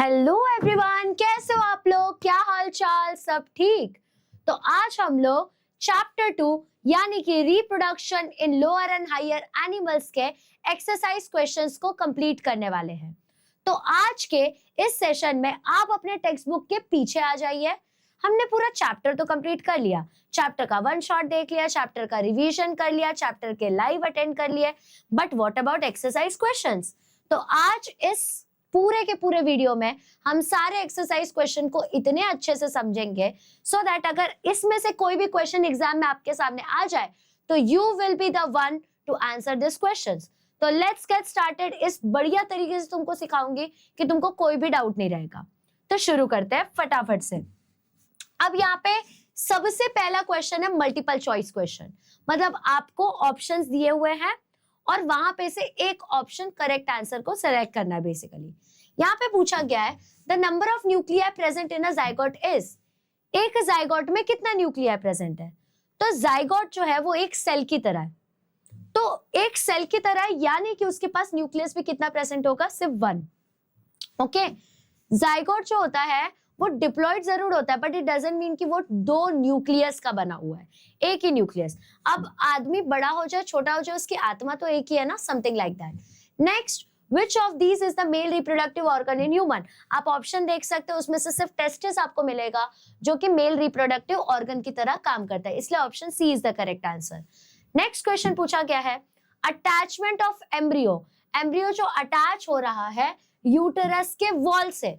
Hello everyone, कैसे हो आप लोग? क्या हाल चाल? सब ठीक? तो आज हम लोग चैप्टर 2 यानी कि reproduction in lower and higher animals के एक्सरसाइज क्वेश्चंस को कंप्लीट करने वाले हैं। तो आज के इस सेशन में आप अपने टेक्स्ट बुक के पीछे आ जाइए। हमने पूरा चैप्टर तो कंप्लीट कर लिया, चैप्टर का वन शॉट देख लिया, चैप्टर का रिवीजन कर लिया, चैप्टर के लाइव अटेंड कर लिए, but what about exercise questions? तो आज इस पूरे के पूरे वीडियो में हम सारे एक्सरसाइज क्वेश्चन को इतने अच्छे से समझेंगे सो दैट अगर इसमें से कोई भी क्वेश्चन एग्जाम में आपके सामने आ जाए तो you will be the one two answer this questions. तो लेट्स गेट स्टार्टेड। इस बढ़िया तरीके से तुमको सिखाऊंगी कि तुमको कोई भी डाउट नहीं रहेगा। तो शुरू करते हैं फटाफट से। अब यहाँ पे सबसे पहला क्वेश्चन है मल्टीपल चॉइस क्वेश्चन, मतलब आपको ऑप्शंस दिए हुए हैं और वहां पे से एक ऑप्शन करेक्ट आंसर को सेलेक्ट करना है। बेसिकली यहाँ पे पूछा गया है the number of nuclei present in a zygote is. एक जाइगोट में कितना न्यूक्लियाई प्रेजेंट है? तो जाइगोट जो है वो एक सेल की तरह है, तो एक सेल की तरह है, यानी कि उसके पास न्यूक्लियस भी कितना प्रेजेंट होगा? सिर्फ वन। ओके, जाइगोट जो होता है वो डिप्लॉइड जरूर होता है, बट इट डजंट मीन कि वो दो न्यूक्लियस का बना हुआ है, एक ही न्यूक्लियस। अब आदमी बड़ा हो जाए छोटा हो जाए, उसकी आत्मा तो एक ही है ना, something like that. Next, which of these is the male reproductive organ in human? आप ऑप्शन देख सकते हो, उसमें से सिर्फ टेस्टिस आपको मिलेगा जो कि मेल रिप्रोडक्टिव ऑर्गन की तरह काम करता है, इसलिए option C is the correct answer. Next question पूछा गया है अटैचमेंट ऑफ एम्ब्रियो। एम्ब्रियो जो अटैच हो रहा है यूटेरस के वॉल से,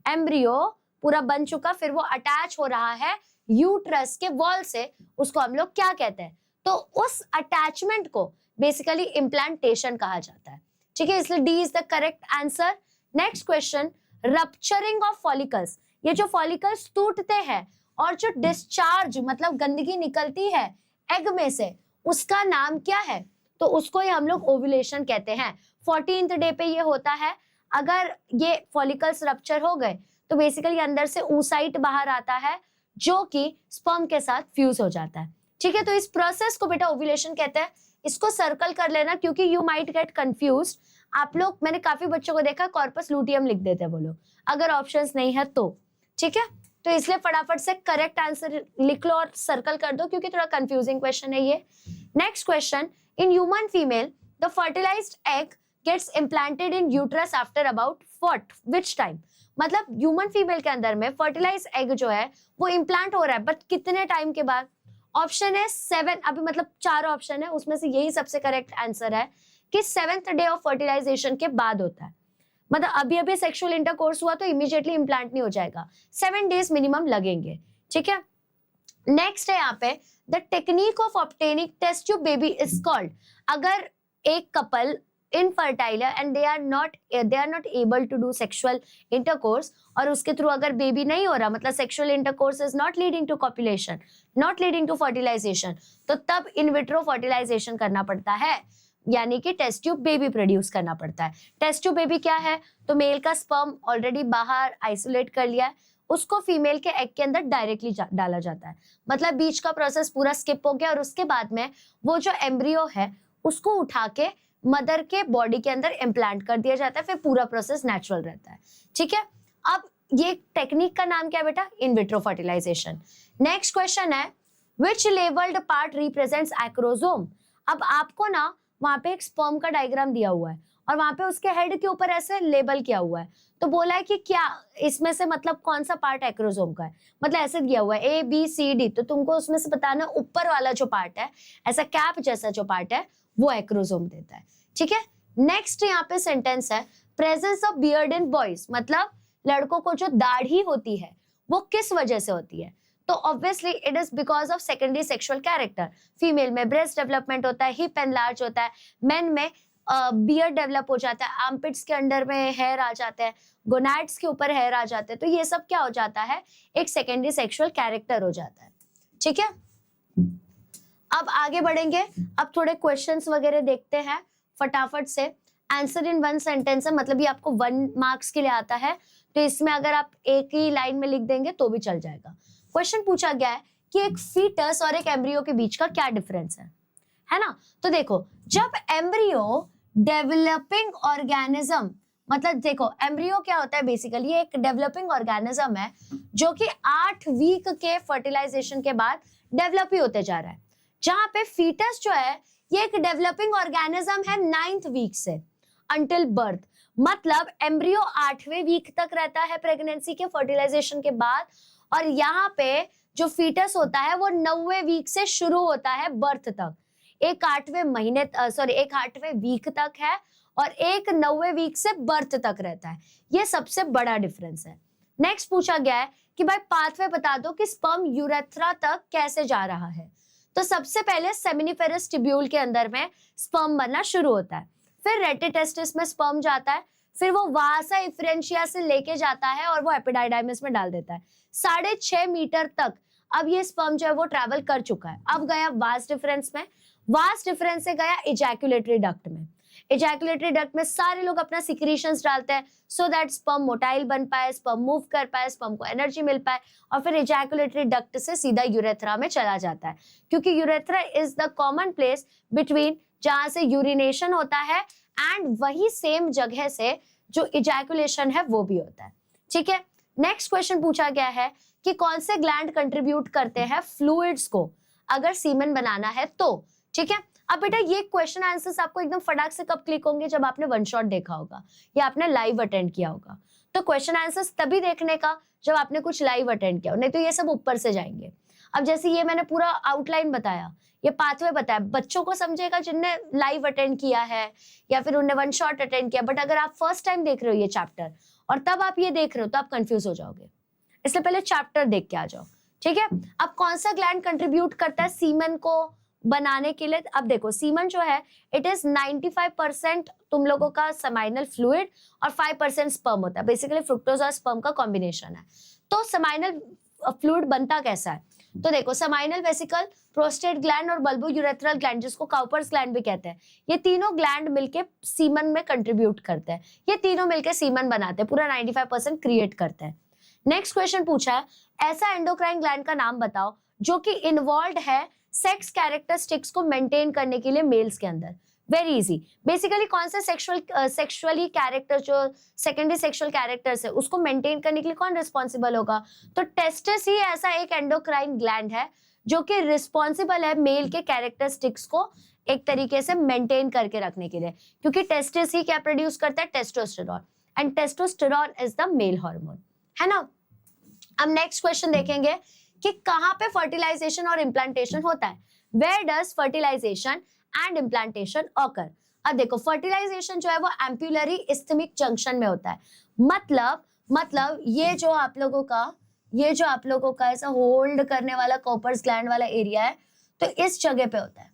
एम्ब्रियो पूरा बन चुका, फिर वो अटैच हो रहा है यूट्रस के वॉल से, उसको हम लोग क्या कहते हैं? तो उस अटैचमेंट को बेसिकली इम्प्लांटेशन कहा जाता है। ठीक है, इसलिए D is the correct answer. Next question, rupturing of follicles. ये जो फॉलिकल्स टूटते हैं और जो डिस्चार्ज मतलब गंदगी निकलती है एग में से, उसका नाम क्या है? तो उसको ही हम लोग ओव्यूलेशन कहते हैं। 14th डे पे ये होता है। अगर ये फॉलिकल्स रप्चर हो गए तो बेसिकली अंदर से oocyte बाहर आता है जो कि स्पर्म के साथ फ्यूज हो जाता है। ठीक है, तो इस प्रोसेस को बेटा ओव्यूलेशन कहते हैं। इसको सर्कल कर लेना क्योंकि यू माइट गेट कंफ्यूज्ड। आप लोग, मैंने काफी बच्चों को देखा कॉर्पस लूटियम लिख देते हैं वो लोग, अगर ऑप्शंस नहीं है तो। ठीक है, तो इसलिए फटाफट से करेक्ट आंसर लिख लो और सर्कल कर दो क्योंकि थोड़ा कंफ्यूजिंग क्वेश्चन है ये। Next question, in human female the fertilised egg gets implanted in uterus after about what which time? मतलब ह्यूमन फीमेल के अंदर में फर्टिलाइज एग जो है वो इम्प्लांट हो रहा है, बट कितने टाइम के बाद? ऑप्शन है 7। अभी मतलब 4 ऑप्शन है, उसमें से यही सबसे करेक्ट आंसर है कि 7th डे ऑफ फर्टिलाइजेशन के बाद होता है। मतलब अभी अभी सेक्सुअल इंटरकोर्स हुआ तो इमीडिएटली इम्प्लांट नहीं हो जाएगा, 7 डेज मिनिमम लगेंगे। ठीक है, नेक्स्ट है यहाँ पे the technique of obtaining test tube baby is called. अगर एक कपल इनफर्टाइल है and they are not able to do sexual intercourse और उसके थ्रू अगर बेबी नहीं हो रहा, मतलब sexual intercourse is not leading to copulation, not leading to fertilisation, तो तब इन विट्रो फर्टिलाइजेशन करना पड़ता है, यानी कि टेस्ट ट्यूब बेबी प्रोड्यूस करना पड़ता है। टेस्ट ट्यूब बेबी क्या है? तो मेल का स्पर्म ऑलरेडी बाहर आइसोलेट कर लिया है, उसको फीमेल के एग के अंदर डायरेक्टली डाला जाता है, मतलब बीच का प्रोसेस पूरा स्किप हो गया और उसके बाद में वो जो एम्ब्रियो है उसको उठा के मदर के बॉडी के अंदर इम्प्लांट कर दिया जाता है, फिर पूरा प्रोसेस नेचुरल रहता है। ठीक है, अब ये टेक्निक का नाम क्या है बेटा? In vitro fertilisation. Next question है which labelled part represents acrosome. अब आपको ना वहां पे एक स्पर्म का डायग्राम दिया हुआ है और वहां पे उसके हेड के ऊपर ऐसे लेबल किया हुआ है, तो बोला है कि क्या इसमें से मतलब कौन सा पार्ट एक्रोसोम का है, मतलब ऐसे दिया हुआ है ABCD, तो तुमको उसमें से बताना ऊपर वाला जो पार्ट है, ऐसा कैप जैसा जो पार्ट है वो एक्रोसोम देता है। ठीक है, नेक्स्ट यहाँ पे सेंटेंस है presence of beard in boys, मतलब लड़कों को जो दाढ़ी होती है वो किस वजह से होती है? तो obviously it is because of secondary sexual character. Female में ब्रेस्ट डेवलपमेंट होता है, हिप एनलार्ज होता है, मेन में बियर्ड डेवलप हो जाता है, आर्मपिट्स के अंडर में हेयर आ जाते हैं, गोनाड्स के ऊपर हेयर आ जाते हैं, तो ये सब क्या हो जाता है? एक सेकेंडरी सेक्सुअल कैरेक्टर हो जाता है। ठीक है, अब आगे बढ़ेंगे। अब थोड़े क्वेश्चंस वगैरह देखते हैं फटाफट से। आंसर इन 1 सेंटेंस है, मतलब ये आपको 1 मार्क्स के लिए आता है, तो इसमें अगर आप एक ही लाइन में लिख देंगे तो भी चल जाएगा। क्वेश्चन पूछा गया है कि एक फीटस और एक एम्ब्रियो के बीच का क्या डिफरेंस है ना? तो देखो, जब एम्ब्रियो डेवलपिंग ऑर्गेनिज्म मतलब देखो एम्ब्रियो क्या होता है, बेसिकली एक डेवलपिंग ऑर्गेनिज्म है जो कि 8 वीक के फर्टिलाइजेशन के बाद डेवलप ही होते जा रहा है, जहां पे फीटस जो है ये एक डेवलपिंग ऑर्गेनिज्म है 9th वीक से अंटिल बर्थ। मतलब एम्ब्रियो 8वें वीक तक रहता है प्रेगनेंसी के फर्टिलाइजेशन के बाद, और यहाँ पे जो फीटस होता है वो 9वें वीक से शुरू होता है बर्थ तक। एक 8वें महीने एक 8वें वीक तक है और एक 9वें वीक से बर्थ तक रहता है। ये सबसे बड़ा डिफरेंस है। नेक्स्ट पूछा गया है कि भाई पाथवे बता दो कि स्पर्म यूरेथ्रा तक कैसे जा रहा है। तो सबसे पहले सेमिनिफेरस ट्यूब्यूल के अंदर में स्पर्म बनना शुरू होता है, फिर रेटिटेस्टिस में स्पर्म जाता है, फिर वो वासा इफ्रेंशिया से लेके जाता है और वो एपिडाइडाइमिस में डाल देता है। 6.5 मीटर तक अब ये स्पर्म जो है वो ट्रैवल कर चुका है। अब गया वास डिफरेंस में, वास डिफरेंस से गया इजैकुलेटरी डक्ट में। इजैकुलेटरी डक्ट में सारे लोग अपना सिक्रीशंस डालते हैं सो दैट स्पर्म मोटाइल बन पाए, स्पर्म मूव कर पाए, स्पर्म को एनर्जी मिल पाए, और फिर इजैकुलेटरी डक्ट से सीधा यूरेथ्रा में चला जाता है, क्योंकि urethra is the common place between जहां से यूरिनेशन होता है एंड वही सेम जगह से जो इजैकुलेशन है वो भी होता है। ठीक है, नेक्स्ट क्वेश्चन पूछा गया है कि कौन से ग्लैंड कंट्रीब्यूट करते हैं फ्लूइड्स को अगर सीमेन बनाना है तो। ठीक है, अब बेटा ये क्वेश्चन आंसर्स आपको एकदम फटाक से कब क्लिक होंगे, जब आपने वन शॉट देखा होगा या आपने लाइव अटेंड किया होगा। तो क्वेश्चन आंसर्स तभी देखने का जब आपने कुछ लाइव अटेंड किया हो, नहीं तो ये सब ऊपर से जाएंगे। अब जैसे ये मैंने पूरा आउटलाइन बताया, ये पाथवे बताया, बच्चों को समझेगा जिनने लाइव अटेंड किया है या फिर उन्होंने वन शॉट अटेंड किया। बट अगर आप फर्स्ट टाइम देख रहे हो ये चैप्टर और तब आप ये देख रहे हो तो आप कंफ्यूज हो जाओगे, इसलिए पहले चैप्टर देख के आ जाओ। ठीक है, अब कौन सा ग्लैंड कंट्रीब्यूट करता है सीमन को बनाने के लिए। अब देखो सीमन जो है इट इज 95% तुम लोगों का सेमाइनल फ्लूइड और 5% स्पर्म होता है। बेसिकली फ्रुक्टोज और स्पर्म का कॉम्बिनेशन है। तो सेमाइनल फ्लूइड बनता कैसा है, तो देखो सेमाइनल वेसिकल, प्रोस्टेट ग्लैंड और बल्बो यूरेथ्रल ग्लैंड जिसको काउपर्स ग्लैंड भी कहते हैं, ये तीनों ग्लैंड मिलके सीमन में कंट्रीब्यूट करते हैं। ये तीनों मिलके सीमन बनाते हैं, पूरा 95% क्रिएट करते हैं। नेक्स्ट क्वेश्चन पूछा है ऐसा एंडोक्राइन ग्लैंड का नाम बताओ जो कि इन्वॉल्व है सेक्स कैरेक्टरिस्टिक्स को मेंटेन करने के लिए मेल्स के अंदर। वेरी इजी, बेसिकली कौन से सेक्सुअली कैरेक्टर जो सेकेंडरी सेक्सुअल कैरेक्टर्स है उसको मेंटेन करने के लिए कौन रिस्पॉन्सिबल होगा, तो टेस्टिस ही ऐसा एक एंडोक्राइन ग्लैंड है जो कि रिस्पॉन्सिबल है मेल के कैरेक्टरिस्टिक्स को एक तरीके से मेंटेन करके रखने के लिए, क्योंकि टेस्टिस ही क्या प्रोड्यूस करता है, testosterone, and testosterone is the male hormone, है ना। अब नेक्स्ट क्वेश्चन देखेंगे कि कहां पे फर्टिलाइजेशन और इम्प्लांटेशन होता है। Where does fertilisation and implantation occur. अब देखो फर्टिलाइजेशन जो है वो एम्पुलरी इस्थमिक जंक्शन में होता है। मतलब ये जो आप लोगों का ऐसा होल्ड करने वाला कॉपर्स ग्लैंड वाला एरिया है, तो इस जगह पे होता है।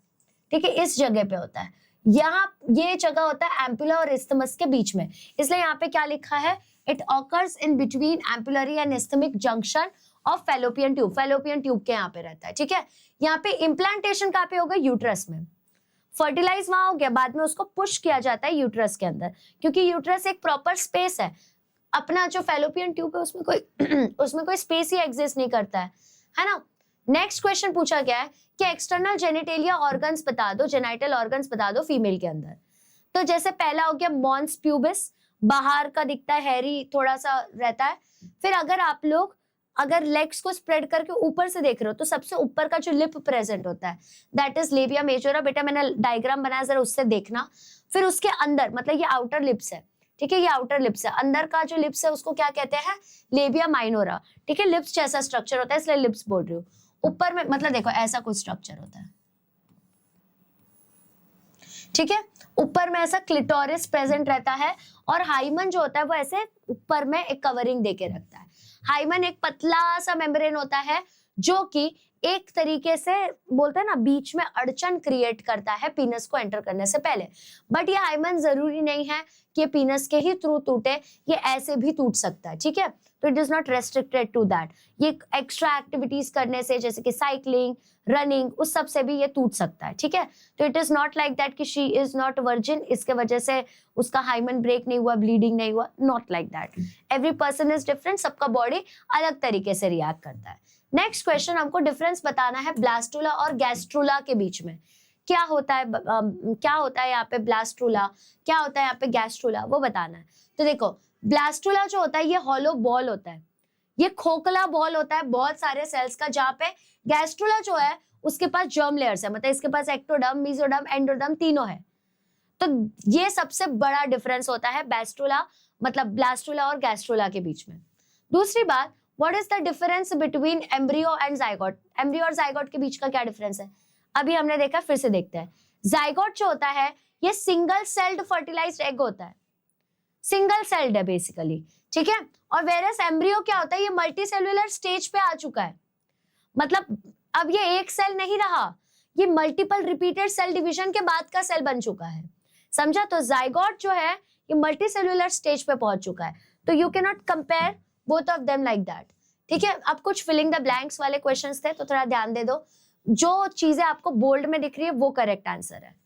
ठीक है, इस जगह पे होता है। यहाँ ये जगह होता है एम्पुला और इस्थमस के बीच में, इसलिए यहाँ पे क्या लिखा है, it occurs in between ampullary and isthmic junction of Fallopian tube. Fallopian tube के यहाँ पे रहता है। ठीक है, यहाँ पे इम्प्लांटेशन कहाँ पे होगा, यूट्रस में। फर्टिलाइज वहां हो गया, बाद में उसको पुश किया जाता है यूट्रस के अंदर, क्योंकि यूट्रस एक प्रॉपर स्पेस है। अपना जो फैलोपियन ट्यूब है उसमें कोई स्पेस ही एग्जिस्ट नहीं करता है ना। नेक्स्ट क्वेश्चन पूछा गया है कि एक्सटर्नल जेनिटेलिया ऑर्गन्स बता दो, जेनाइटल ऑर्गन्स बता दो फीमेल के अंदर। तो जैसे पहला हो गया मॉन्स प्यूबिस, बाहर का दिखता है, हैरी थोड़ा सा रहता है। फिर अगर लेग्स को स्प्रेड करके ऊपर से देख रहे हो तो सबसे ऊपर का जो लिप प्रेजेंट होता है दैट इज लेबिया मेजोरा। बेटा मैंने डायग्राम बनाया, जरा उससे देखना। फिर उसके अंदर मतलब ये आउटर लिप्स है। ठीक है, ये आउटर लिप्स है, अंदर का जो लिप्स है उसको क्या कहते हैं, लेबिया माइनोरा। ठीक है, लिप्स जैसा स्ट्रक्चर होता है इसलिए लिप्स बोल रही हूँ। ऊपर में मतलब देखो ऐसा कुछ स्ट्रक्चर होता है। ठीक है, ऊपर में ऐसा क्लिटोरिस प्रेजेंट रहता है और हाइमन जो होता है वो ऐसे ऊपर में एक कवरिंग देके रखता है। हाइमन एक पतला सा मेम्ब्रेन होता है जो कि एक तरीके से बोलते हैं ना बीच में अड़चन क्रिएट करता है पीनस को एंटर करने से पहले। बट ये हाइमन जरूरी नहीं है कि पीनस के ही थ्रू टूटे, ये ऐसे भी टूट सकता है। ठीक है, तो it is not restricted to that. ये एक्स्ट्रा एक्टिविटीज करने से जैसे कि साइकिलिंग, रनिंग, उस सब से भी ये टूट सकता है। ठीक है, तो it is not like that कि शी इज नॉट वर्जिन, इसके वजह से उसका हाइमन ब्रेक नहीं हुआ, ब्लीडिंग नहीं हुआ, not like that. Every person is different, सबका बॉडी अलग तरीके से रिएक्ट करता है। नेक्स्ट क्वेश्चन, हमको डिफरेंस बताना है ब्लास्टुला और गैस्ट्रुला के बीच में। क्या होता है यहाँ पे ब्लास्टुला, क्या होता है यहाँ पे गैस्ट्रुला, वो बताना है। तो देखो ब्लास्टुला जो होता है ये हॉलो बॉल होता है, ये खोखला बॉल होता है बहुत सारे सेल्स का, जहाँ पे गैस्ट्रुला जो है उसके पास जर्म लेयर्स है, मतलब इसके पास एक्टोडर्म, मेसोडर्म, एंडोडर्म तीनों है। तो ये सबसे बड़ा डिफरेंस होता है बैस्टुला मतलब ब्लास्टुला और गैस्ट्रुला के बीच में। दूसरी बात, what is the difference between embryo and zygote? Embryo और जाइगोट के बीच का क्या डिफरेंस है? अभी हमने देखा, फिर से देखते हैं। जाइगोट जो होता है ये सिंगल सेल्ड फर्टिलाइज्ड एग होता है, सिंगल सेल्ड है बेसिकली, ठीक है। और वेरस एम्ब्रियो क्या होता है, ये मल्टी सेलुलर स्टेज पे आ चुका है, मतलब अब ये एक सेल नहीं रहा, ये मल्टीपल रिपीटेड सेल डिवीजन के बाद का सेल बन चुका है, समझा। तो जाइगोट जो है ये मल्टी सेलुलर स्टेज पे पहुंच चुका है। तो you can not compare both of them like that, ठीक है। अब कुछ फिलिंग द ब्लैंक्स वाले क्वेश्चंस थे, तो थोड़ा ध्यान दे दो, जो चीजें आपको बोल्ड में दिख रही है वो करेक्ट आंसर है।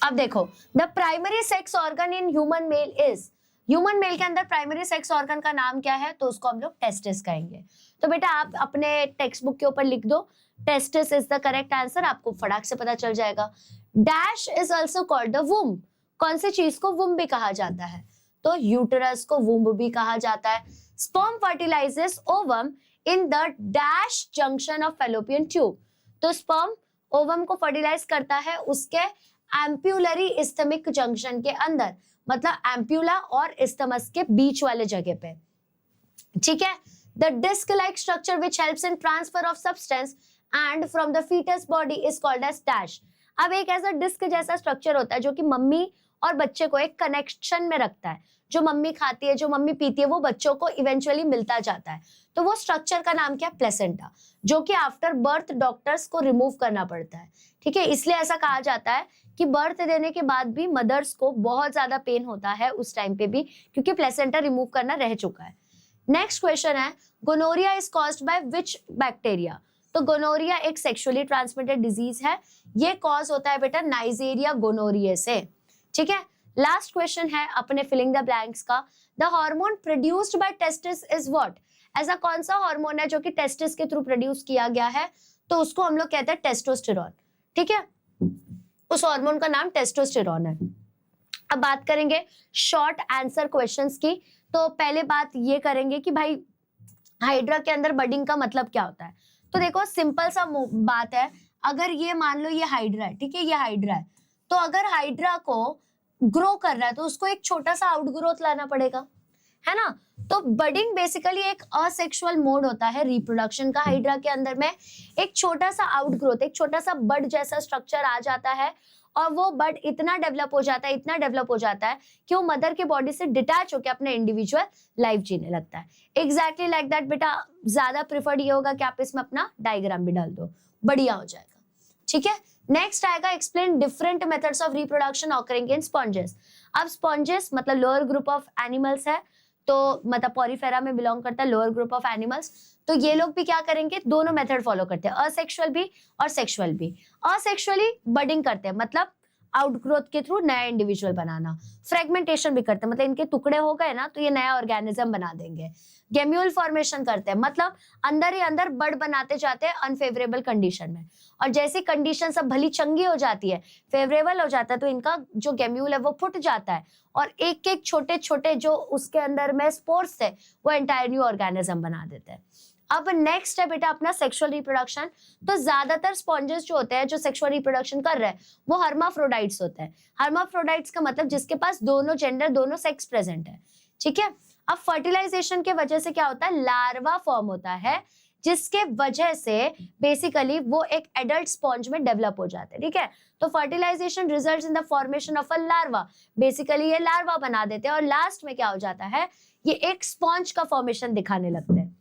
अब देखो, the primary sex organ in human male is, human male के अंदर प्राइमरी सेक्स ऑर्गन का नाम क्या है? तो उसको हम लोग टेस्टिस कहेंगे। तो बेटा आप अपने टेक्स्ट बुक के ऊपर लिख दो testis is the correct answer, आपको फटाक से पता चल जाएगा। Dash is also called the womb, कौन सी चीज को वुम्ब भी कहा जाता है? तो यूटेरस को वुम्ब भी कहा जाता है। Sperm fertilises ovum in the dash junction of Fallopian tube, तो स्पर्म ओवम को फर्टिलाइज करता है उसके एम्प्यूलरी इस्थमिक जंक्शन के अंदर, मतलब एम्प्यूला और इस्थमस के बीच वाले जगह पे, ठीक है। The disc like structure which helps in transfer of substance and from the foetus body is called as dash. अब एक ऐसा डिस्क जैसा स्ट्रक्चर होता है जो कि मम्मी और बच्चे को एक कनेक्शन में रखता है, जो मम्मी खाती है, जो मम्मी पीती है, वो बच्चों को इवेंचुअली मिलता जाता है। तो वो स्ट्रक्चर का नाम क्या है? प्लेसेंटा, जो कि आफ्टर बर्थ डॉक्टर्स को रिमूव करना पड़ता है, ठीक है। इसलिए ऐसा कहा जाता है कि बर्थ देने के बाद भी मदर्स को बहुत ज्यादा पेन होता है उस टाइम पे भी, क्योंकि प्लेसेंटा रिमूव करना रह चुका है। नेक्स्ट क्वेश्चन है, gonorrhoea is caused by which bacteria? तो गोनोरिया एक सेक्सुअली ट्रांसमिटेड डिजीज है, ये कॉज होता है बेटा नाइजेरिया गोनोरिया से, ठीक है। लास्ट क्वेश्चन है अपने फिलिंग द ब्लैंक्स का, the hormone produced by testis is what? ऐसा कौन सा हार्मोन है जो कि टेस्टिस के थ्रू प्रोड्यूस किया गया है? तो उसको हम लोग कहते हैं टेस्टोस्टेरोन, ठीक है। उस हार्मोन का नाम टेस्टोस्टेरोन है। अब बात करेंगे शॉर्ट आंसर क्वेश्चंस की। तो पहले बात ये करेंगे कि भाई हाइड्रा के अंदर बडिंग का मतलब क्या होता है? तो देखो सिंपल सा बात है, अगर ये मान लो ये हाइड्रा है, ठीक है, ये हाइड्रा है, तो अगर हाइड्रा को ग्रो कर रहा है तो उसको एक छोटा सा आउटग्रोथ लाना पड़ेगा, है ना। तो बडिंग बेसिकली एक असेक्सुअल मोड होता है रिप्रोडक्शन का। हाइड्रा के अंदर में एक छोटा सा आउटग्रोथ, एक छोटा सा बड जैसा स्ट्रक्चर आ जाता है, और वो बड इतना डेवलप हो जाता है, इतना डेवलप हो जाता है कि वो मदर के बॉडी से डिटैच होकर अपने इंडिविजुअल लाइफ जीने लगता है। एग्जैक्टली लाइक दैट बेटा, ज्यादा प्रिफर्ड ये होगा कि आप इसमें अपना डायग्राम भी डाल दो, बढ़िया हो जाएगा, ठीक है। नेक्स्ट आएगा explain different methods of reproduction occurring in sponges. अब स्पॉन्जेस मतलब लोअर ग्रुप ऑफ एनिमल्स है, तो मतलब पॉरीफेरा में बिलोंग करता है लोअर ग्रुप ऑफ एनिमल्स। तो ये लोग भी क्या करेंगे, दोनों मेथड फॉलो करते हैं, असेक्सुअल भी और सेक्सुअल भी। असेक्सुअली बडिंग करते हैं, मतलब आउटग्रोथ के थ्रू नया इंडिविजुअल बनाना। फ्रेगमेंटेशन भी करते हैं, मतलब इनके टुकड़े हो गए ना तो ये नया ऑर्गेनिज्म बना देंगे। गेम्यूल फॉर्मेशन करते हैं, मतलब अंदर ही अंदर बड बनाते जाते हैं अनफेवरेबल कंडीशन में, और जैसी कंडीशन सब भली चंगी हो जाती है, फेवरेबल हो जाता है, तो इनका जो गेम्यूल है वो फुट जाता है, और एक एक छोटे छोटे जो उसके अंदर में स्पोर्स थे वो एंटायर न्यू ऑर्गेनिज्म बना देते हैं। अब नेक्स्ट है बेटा अपना सेक्सुअल रिप्रोडक्शन। तो ज्यादातर स्पॉन्जेस जो होते हैं जो सेक्सुअल रिप्रोडक्शन कर रहे हैं वो हर्माफ्रोडाइट्स होते हैं। हर्माफ्रोडाइट्स का मतलब जिसके पास दोनों जेंडर, दोनों सेक्स प्रेजेंट है, ठीक है। अब फर्टिलाइजेशन के वजह से क्या होता है, लार्वा फॉर्म होता है, जिसके वजह से बेसिकली वो एक एडल्ट स्पॉन्ज में डेवलप हो जाते हैं, ठीक है। तो fertilisation results in the formation of a larva, basically ये लार्वा बना देते हैं, और लास्ट में क्या हो जाता है, ये एक स्पॉन्ज का फॉर्मेशन दिखाने लगते हैं,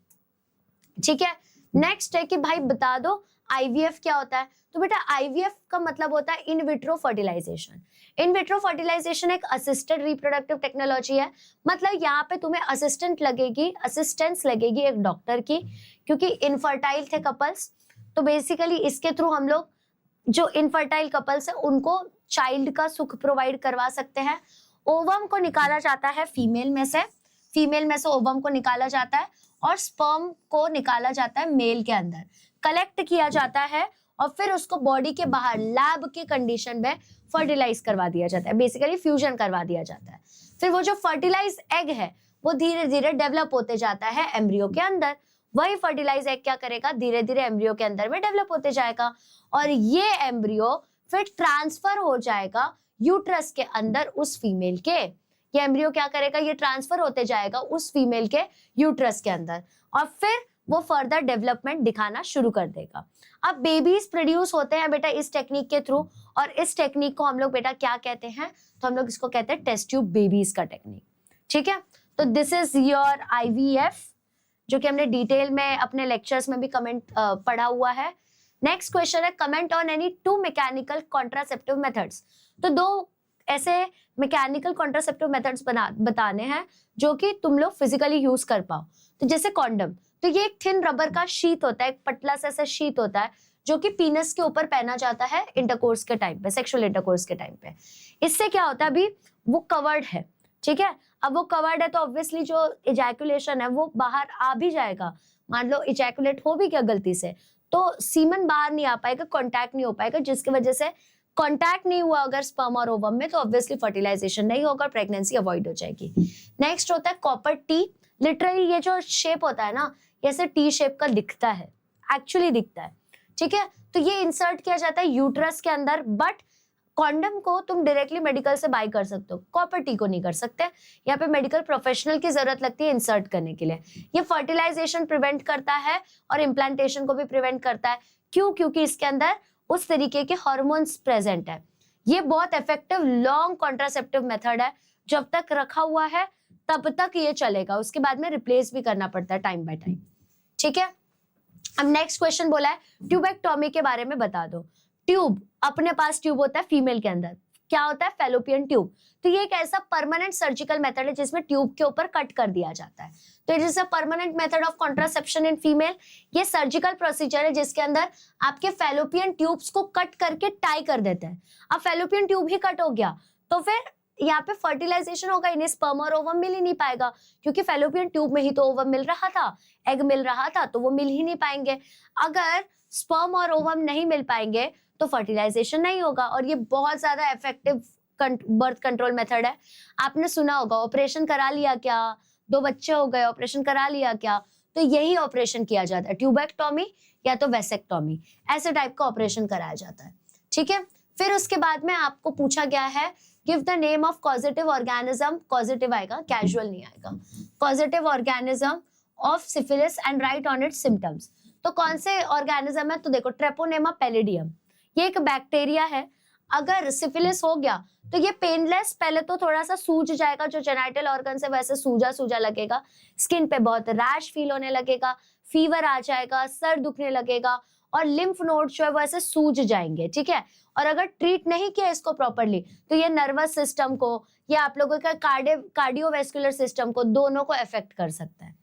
ठीक है। नेक्स्ट है कि भाई बता दो आईवीएफ क्या होता है। तो बेटा आईवीएफ का मतलब होता है in vitro fertilisation. In vitro fertilisation एक असिस्टेड रिप्रोडक्टिव टेक्नोलॉजी है, मतलब यहाँ पे तुम्हें असिस्टेंस लगेगी एक डॉक्टर की, क्योंकि इनफर्टाइल थे कपल्स, तो बेसिकली इसके थ्रू हम लोग जो इनफर्टाइल कपल्स है उनको चाइल्ड का सुख प्रोवाइड करवा सकते हैं। ओवम को निकाला जाता है फीमेल में से ओवम को निकाला जाता है, और स्पर्म को निकाला जाता है मेल के अंदर, कलेक्ट किया जाता है और फिर उसको बॉडी के बाहर लैब के कंडीशन में फर्टिलाइज करवा दिया जाता है, बेसिकली फ्यूजन करवा दिया जाता है। फिर वो जो फर्टिलाइज एग है वो धीरे धीरे डेवलप होते जाता है एम्ब्रियो के अंदर। वही फर्टिलाइज एग क्या करेगा, धीरे धीरे एम्ब्रियो के अंदर में डेवलप होते जाएगा और ये एम्ब्रियो फिर ट्रांसफर हो जाएगा यूट्रस के अंदर उस फीमेल के। ये एम्ब्रियो क्या करेगा, ये ट्रांसफर होते जाएगा उस फीमेल के यूट्रस के अंदर और फिर वो फर्दर डेवलपमेंट दिखाना शुरू कर देगा। अब बेबीज प्रोड्यूस होते हैं बेटा इस टेक्निक के थ्रू, और इस टेक्निक को हम लोग बेटा क्या कहते हैं, तो हम लोग इसको कहते हैं टेस्ट ट्यूब बेबीज का टेक्निक। ठीक है, तो दिस इज योर आईवीएफ, जो कि हमने डिटेल में अपने लेक्चर्स में भी कमेंट पढ़ा हुआ है। नेक्स्ट क्वेश्चन है, comment on any two mechanical contraceptive methods. तो दो ऐसे मैकेनिकल कॉन्ट्रासेप्टिव मेथड्स बताने हैं जो कि तुम लोग फिजिकली यूज कर पाओ। तो जैसे कॉन्डम, तो ये एक थिन रबर का शीट होता है, एक पतला सा ऐसा शीट होता है जो कि पीनस के ऊपर पहना जाता है इंटरकोर्स के टाइम पे, सेक्सुअल इंटरकोर्स के टाइम पे। इससे क्या होता है, अभी वो कवर्ड है, ठीक है, अब वो कवर्ड है तो ऑब्वियसली जो इजैकुलेशन है वो बाहर आ भी जाएगा। मान लो इजैकुलेट हो भी क्या गलती से, तो सीमन बाहर नहीं आ पाएगा, कॉन्टैक्ट नहीं हो पाएगा, जिसकी वजह से कॉन्टैक्ट नहीं हुआ अगर स्पर्म और ओवम में तो ऑब्वियसली फर्टिलाइजेशन नहीं होगा, प्रेगनेंसी अवॉइड हो जाएगी। नेक्स्ट होता है कॉपर टी। लिटरली ये जो शेप होता है ना, ऐसे टी शेप का दिखता है, एक्चुअली दिखता है, ठीक है। तो ये इंसर्ट किया जाता है यूट्रस के अंदर, बट कॉन्डम को तुम डायरेक्टली मेडिकल से बाय कर सकते हो, कॉपर टी को नहीं कर सकते। यहाँ पे मेडिकल प्रोफेशनल की जरूरत लगती है इंसर्ट करने के लिए। ये फर्टिलाइजेशन प्रिवेंट करता है और इम्प्लांटेशन को भी प्रिवेंट करता है। क्यों? क्योंकि इसके अंदर उस तरीके के हार्मोन्स प्रेजेंट है। ये बहुत इफेक्टिव लॉन्ग कॉन्ट्रासेप्टिव मेथड है, जब तक रखा हुआ है तब तक ये चलेगा, उसके बाद में रिप्लेस भी करना पड़ता है टाइम बाय टाइम, ठीक है। अब नेक्स्ट क्वेश्चन बोला है ट्यूबेक्टोमी के बारे में बता दो। ट्यूब, अपने पास ट्यूब होता है फीमेल के अंदर, क्या होता है, फैलोपियन ट्यूब। तो ये एक ऐसा परमानेंट सर्जिकल मेथड है जिसमें ट्यूब के ऊपर कट कर दिया जाता है। तो it is a permanent method of contraception in female. ये सर्जिकल प्रोसीजर है जिसके अंदर आपके फैलोपियन ट्यूब्स को कट करके टाई कर देते हैं। अब फैलोपियन ट्यूब ही कट हो गया तो फिर यहाँ पे फर्टिलाइजेशन होगा, इन्हें स्पर्म और ओवम मिल ही नहीं पाएगा, क्योंकि फैलोपियन ट्यूब में ही तो ओवम मिल रहा था, एग मिल रहा था, तो वो मिल ही नहीं पाएंगे। अगर स्पर्म और ओवम नहीं मिल पाएंगे तो फर्टिलाइजेशन नहीं होगा। और ये बहुत ज्यादा इफेक्टिव बर्थ कंट्रोल मेथड है। आपने सुना होगा ऑपरेशन करा लिया क्या, 2 बच्चे हो गए, ऑपरेशन करा लिया क्या, तो यही ऑपरेशन किया जाता है, ट्यूबेक्टोमी या तो वेसेक्टोमी, ऐसे टाइप का ऑपरेशन कराया जाता है, ठीक है। फिर उसके बाद में आपको पूछा गया है give the name of causative organism, causative आएगा, कैजुअल नहीं आएगा, causative organism of syphilis and right on it's symptoms. तो कौन से ऑर्गेनिज्म है, तो देखो ट्रेपोनेमा पैलिडियम, ये एक बैक्टीरिया है। अगर सिफिलिस हो गया तो ये पेनलेस, पहले तो थोड़ा सा सूज जाएगा, जो जेनाइटल ऑर्गन से वैसे सूजा सूजा लगेगा, स्किन पे बहुत रैश फील होने लगेगा, फीवर आ जाएगा, सर दुखने लगेगा और लिम्फ नोड जो है वो ऐसे सूज जाएंगे, ठीक है। और अगर ट्रीट नहीं किया इसको प्रॉपरली तो ये नर्वस सिस्टम को या आप लोगों का कार्डियोवैस्कुलर सिस्टम को, दोनों को अफेक्ट कर सकता है।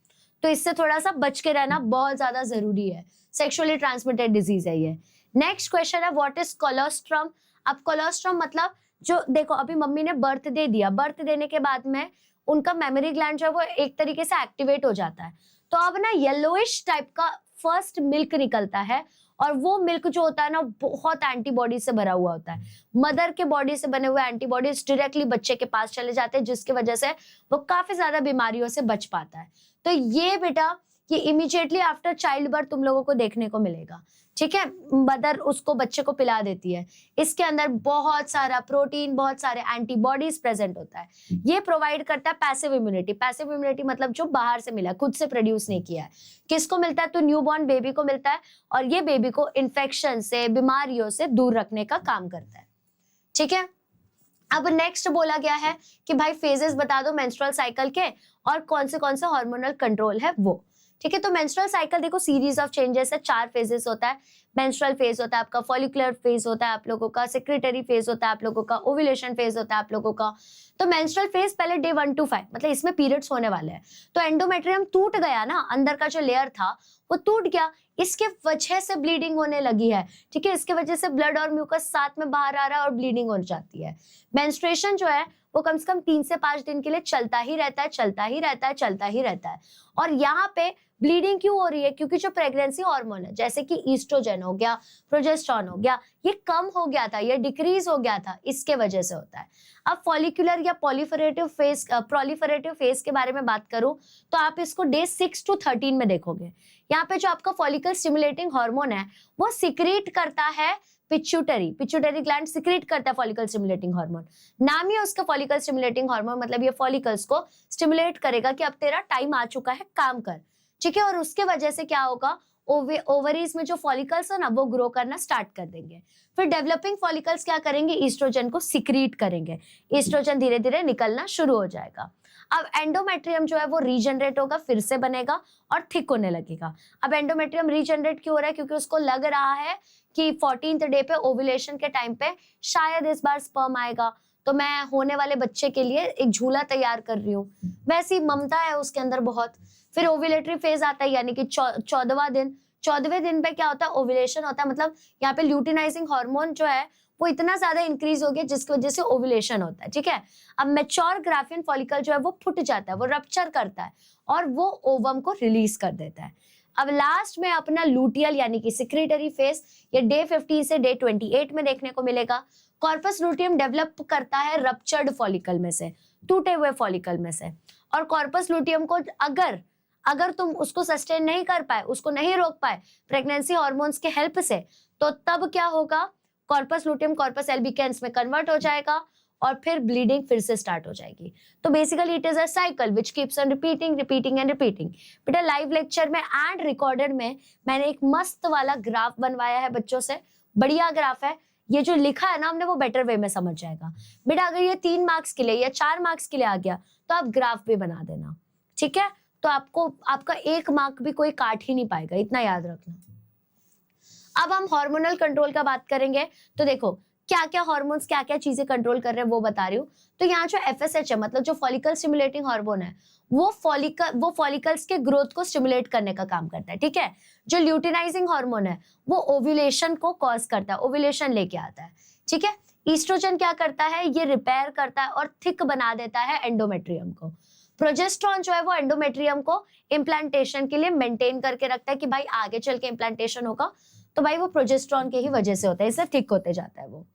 तो इससे थोड़ा सा बच के रहना बहुत ज्यादा जरूरी है, सेक्सुअली ट्रांसमिटेड डिजीज है ये। नेक्स्ट क्वेश्चन है व्हाट इज कोलोस्ट्रम। अब कोलोस्ट्रम मतलब जो, देखो अभी मम्मी ने बर्थ दे दिया, बर्थ देने के बाद में उनका मेमोरी ग्लैंड जो है वो एक तरीके से एक्टिवेट हो जाता है। तो अब ना येलोइश टाइप का फर्स्ट मिल्क निकलता है, और वो मिल्क जो होता है ना बहुत एंटीबॉडी से भरा हुआ होता है। मदर के बॉडी से बने हुए एंटीबॉडीज डायरेक्टली बच्चे के पास चले जाते हैं, जिसकी वजह से वो काफी ज्यादा बीमारियों से बच पाता है। तो ये बेटा ये इमीडिएटली आफ्टर चाइल्ड बर्थ तुम लोगों को देखने को मिलेगा, ठीक है। मदर उसको बच्चे को पिला देती है, इसके अंदर बहुत सारा प्रोटीन, बहुत सारे एंटीबॉडीज प्रेजेंट होता है। ये प्रोवाइड करता है पैसिव इम्यूनिटी। पैसिव इम्यूनिटी मतलब जो बाहर से मिला, खुद से प्रोड्यूस नहीं किया है। किसको मिलता है, तो न्यूबॉर्न बेबी को मिलता है, और ये बेबी को इन्फेक्शन से, बीमारियों से दूर रखने का काम करता है, ठीक है। अब नेक्स्ट बोला गया है कि भाई फेजेस बता दो मेंस्ट्रुअल साइकिल के, और कौन से हार्मोनल कंट्रोल है वो, ठीक है। तो मेंस्ट्रुअल साइकिल देखो सीरीज ऑफ चेंजेस है, 4 फेजेस होता है। मेंस्ट्रुअल फेज होता है आपका, फॉलिकुलर फेज होता है आप लोगों का, सेक्रेटरी फेज होता है आप लोगों का, ओव्यूलेशन फेज होता है आप लोगों का। तो मेंस्ट्रुअल फेज पहले डे 1 to 5, मतलब इसमें पीरियड्स होने वाले हैं। तो एंडोमेट्रियम टूट गया ना, अंदर का जो लेयर था वो टूट गया, इसके वजह से ब्लीडिंग होने लगी है, ठीक है। इसके वजह से ब्लड और म्यूकस साथ में बाहर आ रहा है और ब्लीडिंग हो जाती है। मेंस्ट्रुएशन जो है वो कम से कम 3 से 5 दिन के लिए चलता ही रहता है, चलता ही रहता है, चलता ही रहता है। और यहाँ पे ब्लीडिंग क्यों हो रही है? क्योंकि जो प्रेगनेंसी हार्मोन है जैसे कि ईस्ट्रोजन हो गया, प्रोजेस्टेरॉन हो गया, ये कम हो गया था, ये डिक्रीज हो गया था, इसके वजह से होता है। अब फॉलिकुलर या प्रोलिफरेटिव फेज के बारे में बात करूं तो आप इसको डे 6 to 13 में देखोगे। यहाँ पे जो आपका फॉलिकल स्टिमुलेटिंग हार्मोन है वो सिक्रीट करता है पिट्यूटरी ग्लैंड सिक्रीट करता है फॉलिकल स्टिमुलेटिंग हार्मोन। नाम ही है उसका फॉलिकल स्टिमुलेटिंग हार्मोन, मतलब ये फॉलिकल्स को स्टिमुलेट करेगा कि अब तेरा टाइम आ चुका है, काम कर। ठीक है, और उसके वजह से क्या होगा, ओवरीज में जो फॉलिकल्स है ना वो ग्रो करना स्टार्ट कर देंगे। फिर डेवलपिंग फॉलिकल्स क्या करेंगे, ईस्ट्रोजन को सिक्रीट करेंगे, ईस्ट्रोजन धीरे धीरे निकलना शुरू हो जाएगा। अब एंडोमेट्रियम जो है वो रीजनरेट होगा, फिर से बनेगा और थिक होने लगेगा। अब एंडोमेट्रियम रीजनरेट क्यों हो रहा है, क्योंकि उसको लग रहा है कि 14th डे पे ओव्यूलेशन के टाइम पे शायद इस बार स्पर्म आएगा, तो मैं होने वाले बच्चे के लिए एक झूला तैयार कर रही हूँ। वैसी ममता है उसके अंदर बहुत। फिर ओव्यूलेटरी फेज आता है, यानी कि 14वें दिन पे क्या होता है, ओव्यूलेशन होता है। मतलब यहाँ पे ल्यूटिनाइजिंग हार्मोन जो है वो इतना ज्यादा इंक्रीज हो गया जिसकी वजह से ओव्यूलेशन होता है। ठीक है, अब मैच्योर ग्राफियन फॉलिकल जो है वो फुट जाता है, वो रप्चर करता है और वो ओवम को रिलीज कर देता है। अब लास्ट में अपना लूटियल यानी कि सिक्रेटरी फेज, ये डे 15 से डे 28 में देखने को मिलेगा। कॉर्पस लूटियम डेवलप करता है रप्चर्ड फॉलिकल में से, टूटे हुए फॉलिकल में से। और कॉर्पस लूटियम को अगर तुम उसको सस्टेन नहीं कर पाए, उसको नहीं रोक पाए प्रेगनेंसी हार्मोन्स के हेल्प से, तो तब क्या होगा, कॉर्पस लूटियम कॉर्पस एल्बिकेंस में कन्वर्ट हो जाएगा और फिर ब्लीडिंग फिर से स्टार्ट हो जाएगी। तो basically it is a cycle which keeps on repeating and repeating. बेटा लाइव लेक्चर में एंड रिकॉर्डेड में मैंने एक मस्त वाला ग्राफ बनवाया है बच्चों से, बढ़िया ग्राफ है। ये जो लिखा है ना हमने वो बेटर वे में समझ जाएगा। बेटा अगर ये 3 मार्क्स के लिए या 4 मार्क्स के लिए आ गया तो आप ग्राफ भी बना देना, ठीक है? तो आपका 1 मार्क भी कोई काट ही नहीं पाएगा, इतना याद रखना। अब हम हार्मोनल कंट्रोल का बात करेंगे, तो देखो क्या क्या हार्मोन्स क्या क्या चीजें कंट्रोल कर रहे हैं वो बता रही हूँ। तो यहाँ जो FSH है, मतलब जो फॉलिकल स्टिमुलेटिंग हार्मोन है, वो फॉलिकल्स के ग्रोथ को स्टिमुलेट करने का काम करता है। ठीक है, जो ल्यूटिनाइजिंग हार्मोन है वो ओव्यूलेशन को कॉज करता है, ओव्यूलेशन लेके आता है। ठीक है, ईस्ट्रोजन क्या करता है, ये रिपेयर करता है और थिक बना देता है एंडोमेट्रियम को। प्रोजेस्टेरॉन जो है वो एंडोमेट्रियम को इम्प्लांटेशन के लिए मेंटेन करके रखता है कि भाई आगे चल के इम्प्लांटेशन होगा, तो भाई वो प्रोजेस्टेरॉन के ही वजह से होता है, इससे थिक होते जाता है वो।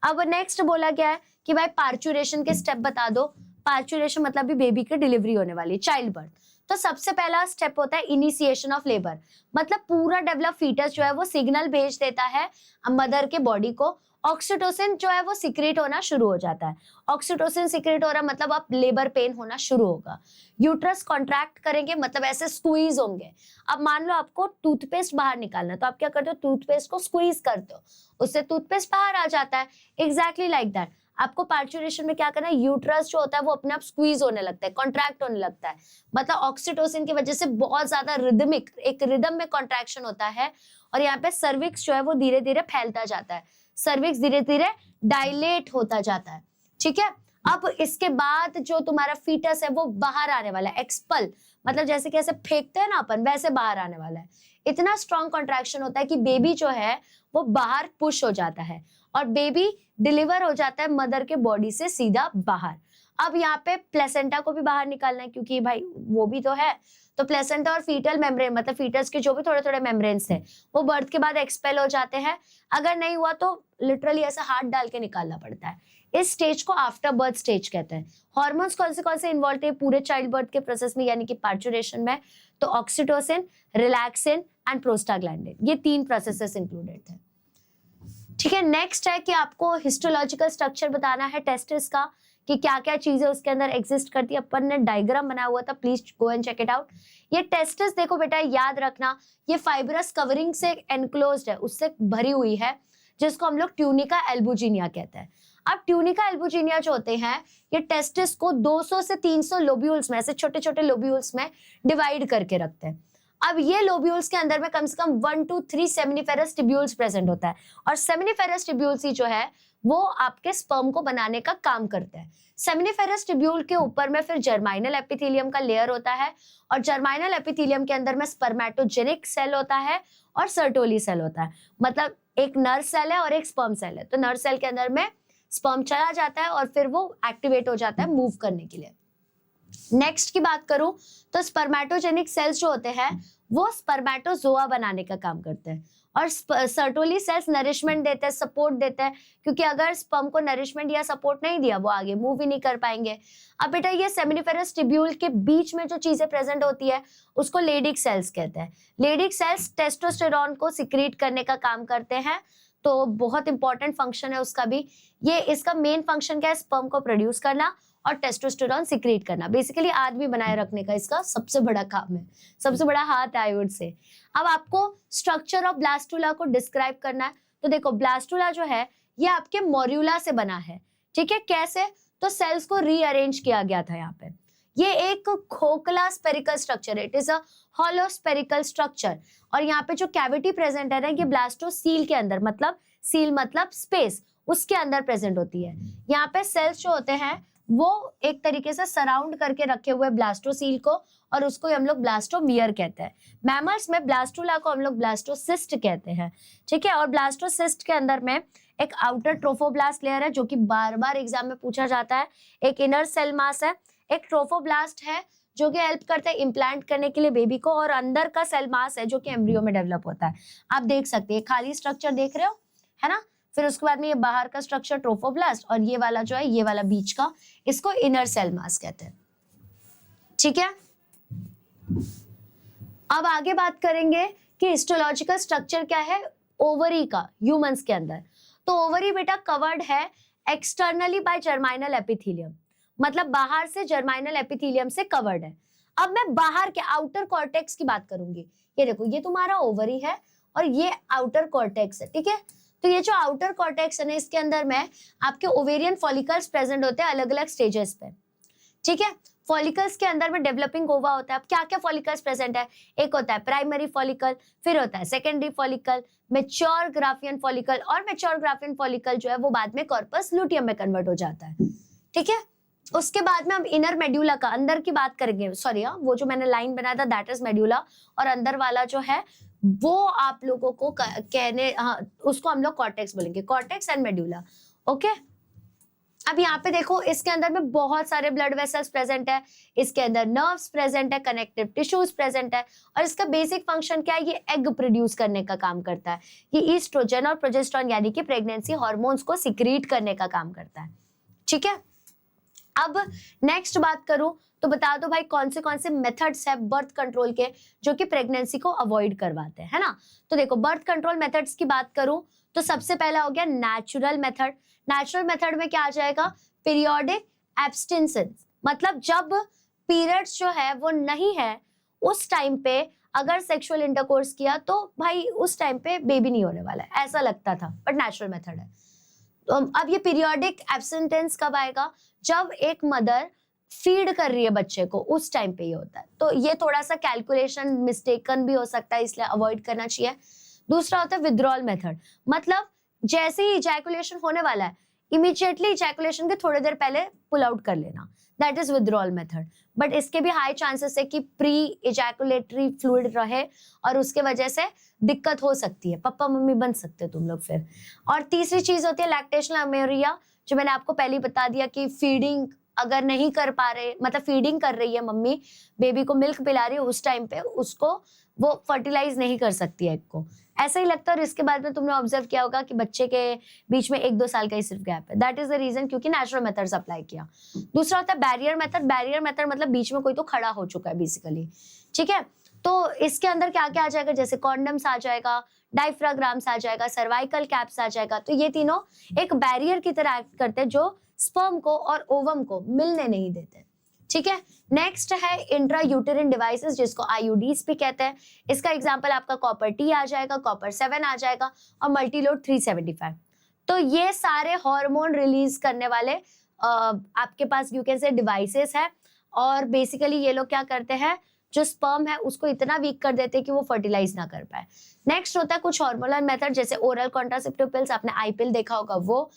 अब नेक्स्ट बोला गया है कि भाई पार्चुरेशन के स्टेप बता दो। पार्चुरेशन मतलब भी बेबी की डिलीवरी होने वाली, चाइल्ड बर्थ। तो सबसे पहला स्टेप होता है इनिशिएशन ऑफ लेबर, मतलब पूरा डेवलप फीटस जो है वो सिग्नल भेज देता है मदर के बॉडी को। ऑक्सीटोसिन जो है वो सिक्रेट होना शुरू हो जाता है। ऑक्सीटोसिन सिक्रेट हो रहा मतलब अब लेबर पेन होना शुरू होगा। यूट्रस कॉन्ट्रैक्ट करेंगे, मतलब ऐसे स्क्वीज होंगे। अब मान लो आपको टूथपेस्ट बाहर निकालना, तो आप क्या करते हो, टूथपेस्ट को स्क्वीज करते हो, उससे टूथपेस्ट बाहर आ जाता है। एग्जैक्टली लाइक दैट आपको पार्चुरेशन में क्या करना है, यूट्रस जो होता है वो अपने आप स्क्वीज होने लगता है, कॉन्ट्रैक्ट होने लगता है। मतलब ऑक्सीटोसिन की वजह से बहुत ज्यादा रिदमिक, एक रिदम में कॉन्ट्रैक्शन होता है। और यहाँ पे सर्विक्स जो है वो धीरे धीरे फैलता जाता है, सर्विक्स धीरे धीरे डायलेट होता जाता है। ठीक है, अब इसके बाद जो तुम्हारा फीटस है वो बाहर आने वाला है, एक्सपल, मतलब जैसे कैसे फेंकते हैं ना अपन, वैसे बाहर आने वाला है। इतना स्ट्रॉन्ग कॉन्ट्रैक्शन होता है कि बेबी जो है वो बाहर पुश हो जाता है और बेबी डिलीवर हो जाता है मदर के बॉडी से सीधा बाहर। अब यहाँ पे प्लेसेंटा को भी बाहर निकालना है, क्योंकि भाई वो भी तो है। तो प्लेसेंटा और फीटल मेम्ब्रेन, मतलब फीटस के जो भी थोड़े थोड़े मेम्ब्रेन्स थे वो बर्थ के बाद एक्सपेल हो जाते हैं। अगर नहीं हुआ तो लिटरली ऐसा हाथ डाल के निकालना पड़ता है। इस स्टेज को आफ्टर बर्थ स्टेज कहते हैं। हार्मोन्स कौन से इन्वॉल्व थे पूरे चाइल्ड बर्थ के प्रोसेस में, यानी कि पार्चुरेशन में? तो ऑक्सीटोसिन, रिलैक्सिन एंड प्रोस्टाग्लैंडिन, ये 3 प्रोसेसेस इंक्लूडेड थे। ठीक है, नेक्स्ट है कि आपको हिस्टोलॉजिकल स्ट्रक्चर बताना है टेस्टिस का, कि क्या क्या चीजें उसके अंदर एग्जिस्ट करती है। अपन ने डायग्राम बनाया हुआ था, please go and check it out. ये टेस्टिस देखो बेटा, याद रखना ये फाइब्रस कवरिंग से एनक्लोज्ड है, उससे भरी हुई है, जिसको हम लोग ट्यूनिका एल्बुजिनिया कहते हैं। अब ट्यूनिका एल्बुजिनिया जो होते हैं ये टेस्टिस को 200 से 300 लोब्यूल्स में, ऐसे छोटे छोटे लोब्यूल्स में डिवाइड करके रखते हैं। अब ये लोब्यूल्स के अंदर में कम से कम 1 to 3 सेमिनिफेरस टिब्यूल्स प्रेजेंट होता है, और सेमिनिफेरस टिब्यूल्स ही जो है वो आपके स्पर्म को बनाने का काम करते हैं। सेमिनिफेरस टिब्यूल के ऊपर में फिर जर्माइनल एपिथेलियम का लेयर होता है, और जर्माइनल एपिथेलियम के अंदर में स्पर्मेटोजेनिक सेल होता है और सर्टोली सेल होता है। मतलब एक नर सेल है और एक स्पर्म सेल है। तो नर सेल के अंदर में स्पर्म चला जाता है और फिर वो एक्टिवेट हो जाता है मूव करने के लिए। नेक्स्ट की बात करूं तो स्पर्मेटोजेनिक सेल्स जो होते हैं वो स्पर्मेटोजोआ बनाने का काम करते हैं, और सर्टोली सेल्स नरिशमेंट देते हैं, सपोर्ट देते हैं, क्योंकि अगर स्पर्म को नरिशमेंट या सपोर्ट नहीं दिया वो आगे मूव ही नहीं कर पाएंगे। अब बेटा ये सेमिनिफेरस टिब्यूल के बीच में जो चीजें प्रेजेंट होती है उसको लेडिक सेल्स कहते हैं। लेडिक सेल्स टेस्टोस्टेरोन को सिक्रीट करने का काम करते हैं, तो बहुत इंपॉर्टेंट फंक्शन है उसका भी। ये इसका मेन फंक्शन क्या है, स्पर्म को प्रोड्यूस करना और टेस्टोस्टेरोन सिक्रीट करना, बेसिकली आदमी बनाए रखने का इसका सबसे बड़ा काम है, सबसे बड़ा हाथ है आई वुड से। अब आपको स्ट्रक्चर ऑफ ब्लास्टुला को डिस्क्राइब करना है, तो देखो ब्लास्टुला जो है ये आपके मोर्यूला से बना है, ठीक है। कैसे, तो सेल्स को रीअरेंज किया गया था यहाँ पे। ये एक खोखला स्पेरिकल स्ट्रक्चर है, it is a hollow spherical structure, और यहाँ पे जो कैविटी प्रेजेंट है ना ये ब्लास्टोसील के अंदर, मतलब सील मतलब स्पेस, उसके अंदर प्रेजेंट होती है। यहाँ पे सेल्स जो होते हैं वो एक तरीके से सराउंड करके रखे हुए ब्लास्टोसील को, और उसको हम लोग ब्लास्टोमियर कहते हैं। मैमल्स में ब्लास्टुला को हम लोग ब्लास्टोसिस्ट कहते हैं, ठीक है। और ब्लास्टोसिस्ट के अंदर में एक आउटर ट्रोफोब्लास्ट लेयर है जो कि बार बार एग्जाम में पूछा जाता है, एक इनर सेल मास है, एक ट्रोफोब्लास्ट है जो कि हेल्प करता है इम्प्लांट करने के लिए बेबी को, और अंदर का सेल मास है जो कि एम्ब्रियो में डेवलप होता है। आप देख सकते हैं खाली स्ट्रक्चर देख रहे हो, है ना। फिर उसके बाद में ये बाहर का स्ट्रक्चर ट्रोफोब्लास्ट, और ये वाला जो है ये वाला बीच का, इसको इनर सेल मास कहते हैं, ठीक है। अब आगे बात करेंगे कि हिस्टोलॉजिकल स्ट्रक्चर क्या है ओवरी का ह्यूमंस के अंदर। तो ओवरी बेटा कवर्ड है एक्सटर्नली बाय जर्माइनल एपिथेलियम, मतलब बाहर से जर्माइनल एपिथेलियम से कवर्ड है। अब मैं बाहर के आउटर कॉर्टेक्स की बात करूंगी। ये देखो ये तुम्हारा ओवरी है और ये आउटर कॉर्टेक्स है, ठीक है। तो ये जो आउटर कॉर्टेक्स है ना इसके अंदर में आपके ओवेरियन फॉलिकल्स प्रेजेंट होते हैं अलग अलग स्टेजेस पे, ठीक है। फॉलिकल्स के अंदर में डेवलपिंग ओवा होता है। अब क्या क्या फॉलिकल्स प्रेजेंट है, एक होता है प्राइमरी फॉलिकल, फिर होता है secondary follicle, mature Graafian follicle, और मैच्योर ग्राफियन फॉलिकल जो है वो बाद में कॉर्पस लुटियम में कन्वर्ट हो जाता है, ठीक है। उसके बाद में हम इनर मेड्यूला का अंदर की बात करेंगे, सॉरी वो जो मैंने लाइन बनाया था दैट इज मेड्यूला, और अंदर वाला जो है वो आप लोगों को कहने, हाँ उसको हम लोग कॉर्टेक्स बोलेंगे, कॉर्टेक्स एंड मेड्यूला, ओके। अब यहाँ पे देखो इसके अंदर में बहुत सारे ब्लड वेसल्स प्रेजेंट है, इसके अंदर नर्व्स प्रेजेंट है, कनेक्टिव टिश्यूज प्रेजेंट है, और इसका बेसिक फंक्शन क्या है, ये एग प्रोड्यूस करने का काम करता है। ये ईस्ट्रोजन और प्रोजेस्टेरोन यानी कि प्रेगनेंसी हार्मोन्स को सिक्रीट करने का काम करता है, ठीक है। अब नेक्स्ट बात करूं तो बता दो भाई कौन से मेथड्स है बर्थ कंट्रोल के जो कि प्रेगनेंसी को अवॉइड करवाते हैं, है ना। तो देखो बर्थ कंट्रोल मेथड्स की बात करूं तो सबसे पहला हो गया नेचुरल मेथड। नेचुरल मेथड में क्या आ जाएगा, पीरियोडिक एब्स्टिनेंस, मतलब जब पीरियड्स जो है वो नहीं है उस टाइम पे अगर सेक्सुअल इंटरकोर्स किया तो भाई उस टाइम पे बेबी नहीं होने वाला है, ऐसा लगता था, बट नेचुरल मेथड है। तो अब ये पीरियोडिक एब्सेंटेंस कब आएगा, जब एक मदर फीड कर रही है बच्चे को, उस टाइम पे ये होता है। तो ये थोड़ा सा कैलकुलेशन मिस्टेकन भी हो सकता है, इसलिए अवॉइड करना चाहिए। दूसरा होता है विथड्रॉल मेथड, मतलब जैसे ही इजैकुलेशन होने वाला है इमीडिएटली इजैकुलेशन के थोड़ी देर पहले पुल आउट कर लेना, that is withdrawal method. But इसके भी हाई चांसेस है कि प्री इजैकुलेटरी फ्लूइड रहे और उसके वजह से दिक्कत हो सकती है, पापा मम्मी बन सकते हो तुम लोग फिर। और तीसरी चीज होती है लैक्टेशनल अमेरिया, जो मैंने आपको पहले ही बता दिया कि फीडिंग अगर नहीं कर पा रहे, मतलब फीडिंग कर रही है मम्मी, बेबी को मिल्क पिला रही है, उस टाइम पे उसको वो फर्टिलाइज नहीं कर सकती है एग को, ऐसा ही लगता है। और इसके बाद में तुमने ऑब्जर्व किया होगा कि बच्चे के बीच में 1-2 साल का ही सिर्फ गैप है, दैट इज द रीजन क्योंकि नेचुरल मेथड्स अप्लाई किया। दूसरा होता है बैरियर मेथड। बैरियर मेथड मतलब बीच में कोई तो खड़ा हो चुका है बेसिकली, ठीक है। तो इसके अंदर क्या क्या आ जाएगा, जैसे कॉन्डम्स आ जाएगा, डायफ्राग्राम्स आ जाएगा, सर्वाइकल कैप्स आ जाएगा। तो ये तीनों एक बैरियर की तरह एक्ट करते हैं जो स्पर्म को और ओवम को मिलने नहीं देते, ठीक है। नेक्स्ट है इंट्रा यूटेरिन डिवाइसेस, जिसको आईयूडीज भी कहते हैं। इसका एग्जांपल आपका कॉपर टी आ जाएगा, कॉपर 7 आ जाएगा, और मल्टीलोड 375। तो ये सारे हार्मोन रिलीज करने वाले आपके पास यू कैन से डिवाइसेस है, और बेसिकली ये लोग क्या करते हैं, जो स्पर्म है उसको इतना वीक कर देते हैं कि वो फर्टिलाइज ना कर पाए। नेक्स्ट होता है कुछ हार्मोनल मेथड, जैसे ओरल कॉन्ट्रासेप्टिव पिल्स, आपने आई पिल देखा होगा वो।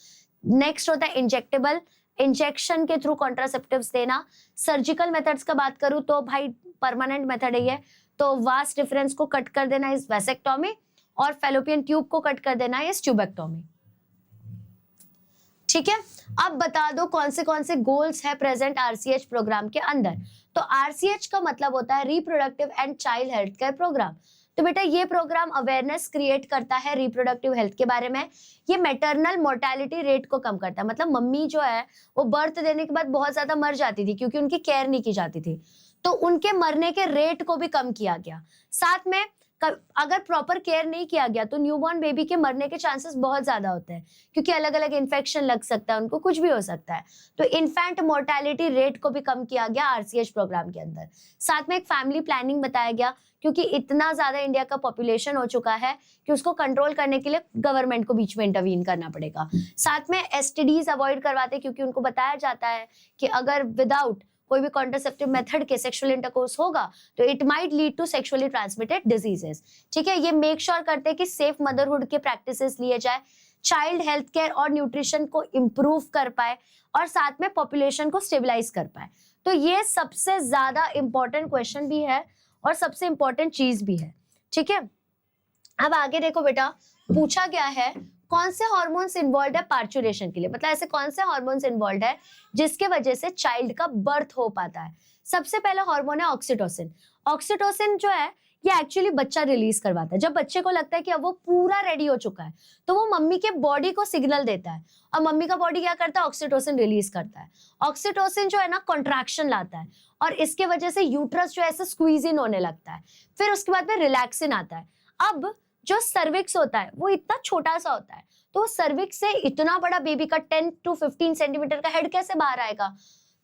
नेक्स्ट होता है इंजेक्टेबल, इंजेक्शन के थ्रू कॉन्ट्रासेप्टिव्स देना। सर्जिकल मेथड्स का बात करूं तो भाई परमानेंट मेथड है ये, तो वास्ट डिफरेंस को कट कर देना इज वेसेक्टोमी, और फेलोपियन ट्यूब को कट कर देना इज ट्यूबेक्टोमी, ठीक है, अब बता दो कौन से गोल्स है प्रेजेंट आरसीएच प्रोग्राम के अंदर। तो आरसीएच का मतलब होता है reproductive and child health care programme. तो बेटा ये प्रोग्राम अवेयरनेस क्रिएट करता है रिप्रोडक्टिव हेल्थ के बारे में। ये मैटरनल मोर्टेलिटी रेट को कम करता है, मतलब मम्मी जो है वो बर्थ देने के बाद बहुत ज्यादा मर जाती थी क्योंकि उनकी केयर नहीं की जाती थी, तो उनके मरने के रेट को भी कम किया गया। साथ में अगर प्रॉपर केयर नहीं किया गया तो न्यूबॉर्न बेबी के मरने के चांसेस बहुत ज्यादा होते हैं, क्योंकि अलग अलग इन्फेक्शन लग सकता है, उनको कुछ भी हो सकता है। तो इन्फेंट मोर्टेलिटी रेट को भी कम किया गया आरसीएच प्रोग्राम के अंदर। साथ में एक फैमिली प्लानिंग बताया गया, क्योंकि इतना ज्यादा इंडिया का पॉपुलेशन हो चुका है कि उसको कंट्रोल करने के लिए गवर्नमेंट को बीच में इंटरवीन करना पड़ेगा। साथ में एसटीडीज अवॉइड करवाते, क्योंकि उनको बताया जाता है कि अगर विदाउट कोई भी कॉन्ट्रासेप्टिव मेथड के सेक्सुअल इंटरकोर्स होगा तो it might lead to sexually transmitted diseases. ठीक है, ये मेक श्योर करते हैं कि सेफ मदरहुड के प्रैक्टिसेस लिए जाए, चाइल्ड हेल्थ केयर और न्यूट्रिशन को इम्प्रूव कर पाए, और साथ में पॉपुलेशन को स्टेबलाइज कर पाए। तो ये सबसे ज्यादा इंपॉर्टेंट क्वेश्चन भी है और सबसे इंपॉर्टेंट चीज भी है। ठीक है, अब आगे देखो बेटा, पूछा गया है कौन से हार्मोन्स इन्वॉल्व है पार्चुरेशन के लिए, मतलब ऐसे कौन से हार्मोन्स इन्वॉल्व है जिसके वजह से चाइल्ड का बर्थ हो पाता है। सबसे पहला हार्मोन है ऑक्सीटोसिन। ऑक्सीटोसिन जो है ये एक्चुअली बच्चा रिलीज करवाता है। जब बच्चे को लगता है कि अब वो पूरा रेडी हो चुका है तो वो मम्मी के बॉडी को सिग्नल देता है, और मम्मी का बॉडी क्या करता है, ऑक्सीटोसिन रिलीज करता है। ऑक्सीटोसिन जो है ना कॉन्ट्रैक्शन लाता है, और इसके वजह से यूट्रस जो है ऐसे स्क्वीज इन होने लगता है। फिर उसके बाद में रिलैक्सिन आता है। अब जो सर्विक्स होता है वो इतना छोटा सा होता है, तो सर्विक्स से इतना बड़ा बेबी का 10 to 15 सेंटीमीटर का हेड कैसे बाहर आएगा।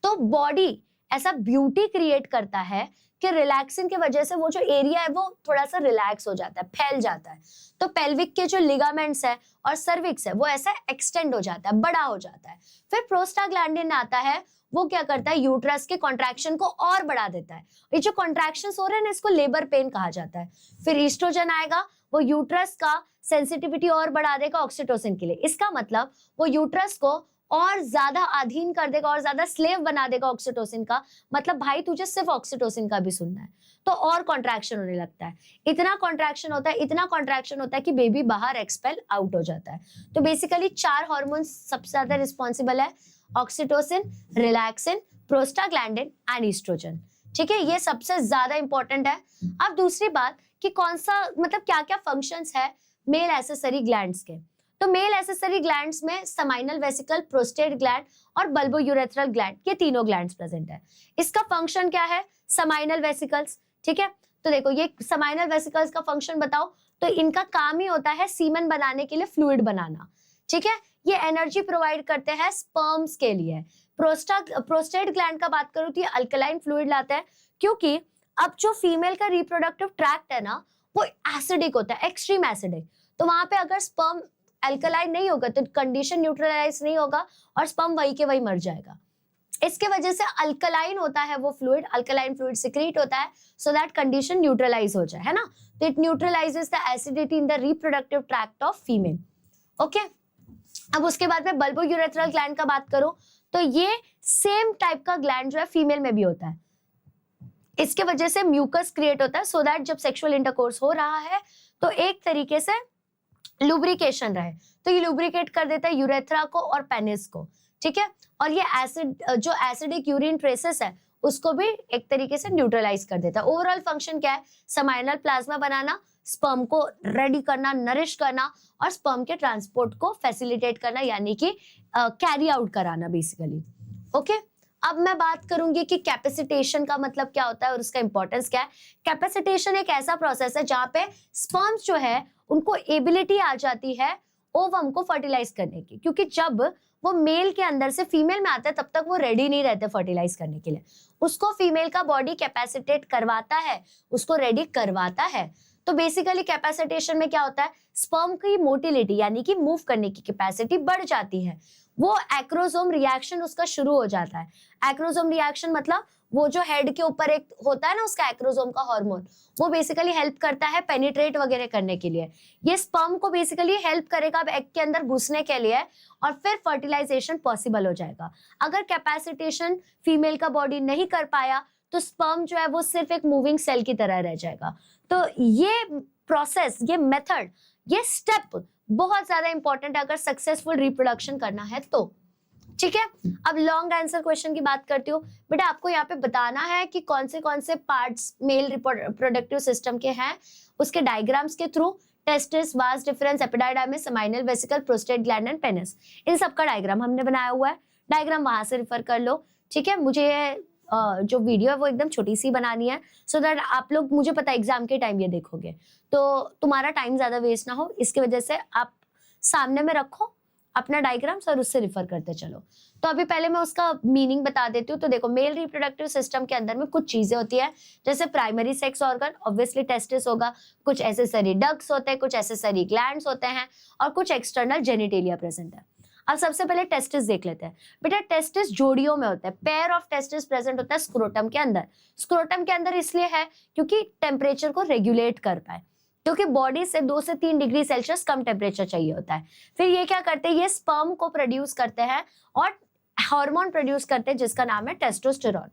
तो बॉडी ऐसा ब्यूटी क्रिएट करता है कि रिलैक्सिन की वजह से वो जो एरिया है वो थोड़ा सा रिलैक्स हो जाता है, फैल जाता है। तो पेल्विक के जो लिगामेंट्स है और सर्विक्स है वो ऐसा एक्सटेंड हो जाता है, बड़ा हो जाता है। फिर प्रोस्टाग्लैंडिन आता है, वो क्या करता है, यूट्रस के कॉन्ट्रैक्शन को और बढ़ा देता है। ये जो कॉन्ट्रैक्शंस हो रहे हैं ना, इसको लेबर पेन कहा जाता है। फिर ईस्ट्रोजन आएगा, वो यूट्रस का सेंसिटिविटी और बढ़ा देगा ऑक्सीटोसिन के लिए। इसका मतलब वो यूट्रस को और ज्यादा अधीन कर देगा और ज्यादा स्लेव बना देगा ऑक्सीटोसिन का। मतलब भाई तुझे सिर्फ ऑक्सीटोसिन का भी सुनना है, तो और कॉन्ट्रैक्शन होने लगता है। इतना कॉन्ट्रैक्शन होता है कि बेबी बाहर एक्सपेल आउट हो जाता है। तो बेसिकली 4 हार्मोन्स सबसे ज्यादा रिस्पॉन्सिबल है, oxytocin, relaxin, prostaglandin and oestrogen. ठीक है, ये सबसे ज्यादा इंपॉर्टेंट है। अब दूसरी बात कि कौन सा, मतलब क्या क्या फंक्शंस है मेल एसेसरी ग्लैंड्स के। तो मेल एसेसरी ग्लैंड्स में सेमाइनल वेसिकल, प्रोस्टेट ग्लैंड और बल्बोयूरेथ्रल ग्लैंड, ये तीनों ग्लैंड्स प्रेजेंट है। इसका फंक्शन क्या है, सेमाइनल वेसिकल्स। ठीक है, तो देखो ये सेमाइनल वेसिकल्स का फंक्शन बताओ, तो इनका काम ही होता है सीमेन बनाने के लिए फ्लूइड बनाना। ठीक है, ये एनर्जी प्रोवाइड करते हैं स्पर्म्स के लिए। प्रोस्टेट ग्लैंड का बात करूं तो ये अल्कलाइन फ्लूइड लाते हैं, क्योंकि अब जो फीमेल का रिप्रोडक्टिव ट्रैक्ट है ना वो एसिडिक होता है, एक्सट्रीम एसिडिक। तो वहां पे अगर स्पर्म अल्कलाइन नहीं होगा तो कंडीशन न्यूट्रलाइज नहीं होगा और स्पर्म वही के वही मर जाएगा। इसके वजह से अल्कलाइन होता है वो फ्लूइड, अल्कलाइन फ्लूइड सिक्रीट होता है सो दैट कंडीशन न्यूट्रलाइज हो जाए, है ना। तो it neutralises the acidity in the reproductive tract of female. Okay, अब उसके बाद में बल्बोयूरेथ्रल ग्लैंड का बात करो तो ये सेम टाइप का ग्लैंड जो है फीमेल में भी होता है। इसके वजह से म्यूकस क्रिएट होता है सो दैट जब सेक्सुअल इंटरकोर्स हो रहा है तो एक तरीके से लुब्रिकेशन रहे, तो ये लुब्रिकेट कर देता है यूरेथ्रा को और पेनिस को। ठीक है, और ये एसिड, जो एसिडिक यूरिन ट्रेसेस है उसको भी एक तरीके से न्यूट्रलाइज कर देता है। ओवरऑल फंक्शन क्या है, सेमाइनल प्लाज्मा बनाना, स्पर्म को रेडी करना, नरिश करना और स्पर्म के ट्रांसपोर्ट को फैसिलिटेट करना, यानी कि कैरी आउट कराना बेसिकली। ओके, अब मैं बात करूंगी कि कैपेसिटेशन का मतलब क्या होता है और उसका इंपॉर्टेंस क्या है। कैपेसिटेशन एक ऐसा प्रोसेस है जहां पे स्पर्म्स जो है उनको एबिलिटी आ जाती है ओवम को फर्टिलाइज करने की, क्योंकि जब वो मेल के अंदर से फीमेल में आता है तब तक वो रेडी नहीं रहते फर्टिलाइज करने के लिए। उसको फीमेल का बॉडी कैपेसिटेट करवाता है, उसको रेडी करवाता है। तो बेसिकली कैपेसिटेशन में क्या होता है, स्पर्म की मोटिलिटी यानी कि मूव करने की कैपेसिटी बढ़ जाती है। वो एक्रोसोम रिएक्शन उसका शुरू हो जाता है। एक्रोसोम रिएक्शन मतलब वो जो हेड के ऊपर एक होता है ना उसका एक्रोसोम का हार्मोन, वो बेसिकली हेल्प करता है पेनिट्रेट वगैरह करने के लिए। ये स्पर्म को बेसिकली हेल्प करेगा अब एग के अंदर घुसने के लिए, और फिर फर्टिलाइजेशन पॉसिबल हो जाएगा। अगर कैपेसिटेशन फीमेल का बॉडी नहीं कर पाया तो स्पर्म जो है वो सिर्फ एक मूविंग सेल की तरह रह जाएगा। तो ये प्रोसेस, ये मेथड, ये स्टेप बहुत ज्यादा इंपॉर्टेंट है अगर सक्सेसफुल रिप्रोडक्शन करना है तो। ठीक है। अब लॉन्ग आंसर क्वेश्चन की बात करती हूँ बेटा, आपको यहाँ पे बताना है कि कौन से पार्ट्स मेल रिप्रोडक्टिव सिस्टम के हैं, उसके डायग्राम्स के through, testis, vas deferens, epididymis, seminal vesicle, prostate gland and penis, इन सब का डायग्राम हमने बनाया हुआ है। डायग्राम वहां से रेफर कर लो। ठीक है, मुझे ये जो वीडियो है वो एकदम छोटी सी बनानी है, सो दैट आप लोग, मुझे पता है एग्जाम के टाइम ये देखोगे तो तुम्हारा टाइम ज्यादा वेस्ट ना हो, इसकी वजह से आप सामने में रखो अपना डायग्राम्स और उससे रिफर करते चलो। तो अभी पहले मैं उसका मीनिंग बता देती हूँ। तो देखो, मेल रिप्रोडक्टिव सिस्टम के अंदर में कुछ चीजें होती है, जैसे primary sex organ, obviously testis होगा, कुछ एसेसरी डक्ट्स होते हैं, कुछ एसेसरी ग्लैंड्स होते हैं, और कुछ एक्सटर्नल जेनिटेलिया प्रेजेंट है। अब सबसे पहले टेस्टिस देख लेते हैं। बेटा टेस्टिस जोड़ियों में होता है, पेयर ऑफ टेस्टिस प्रेजेंट होता है स्क्रोटम के अंदर। स्क्रोटम के अंदर इसलिए है क्योंकि टेम्परेचर को रेगुलेट कर पाए, क्योंकि बॉडी से 2 से 3 डिग्री सेल्सियस कम टेम्परेचर चाहिए होता है। फिर ये क्या करते हैं, ये स्पर्म को प्रोड्यूस करते हैं और हार्मोन प्रोड्यूस करते हैं जिसका नाम है टेस्टोस्टेरोन।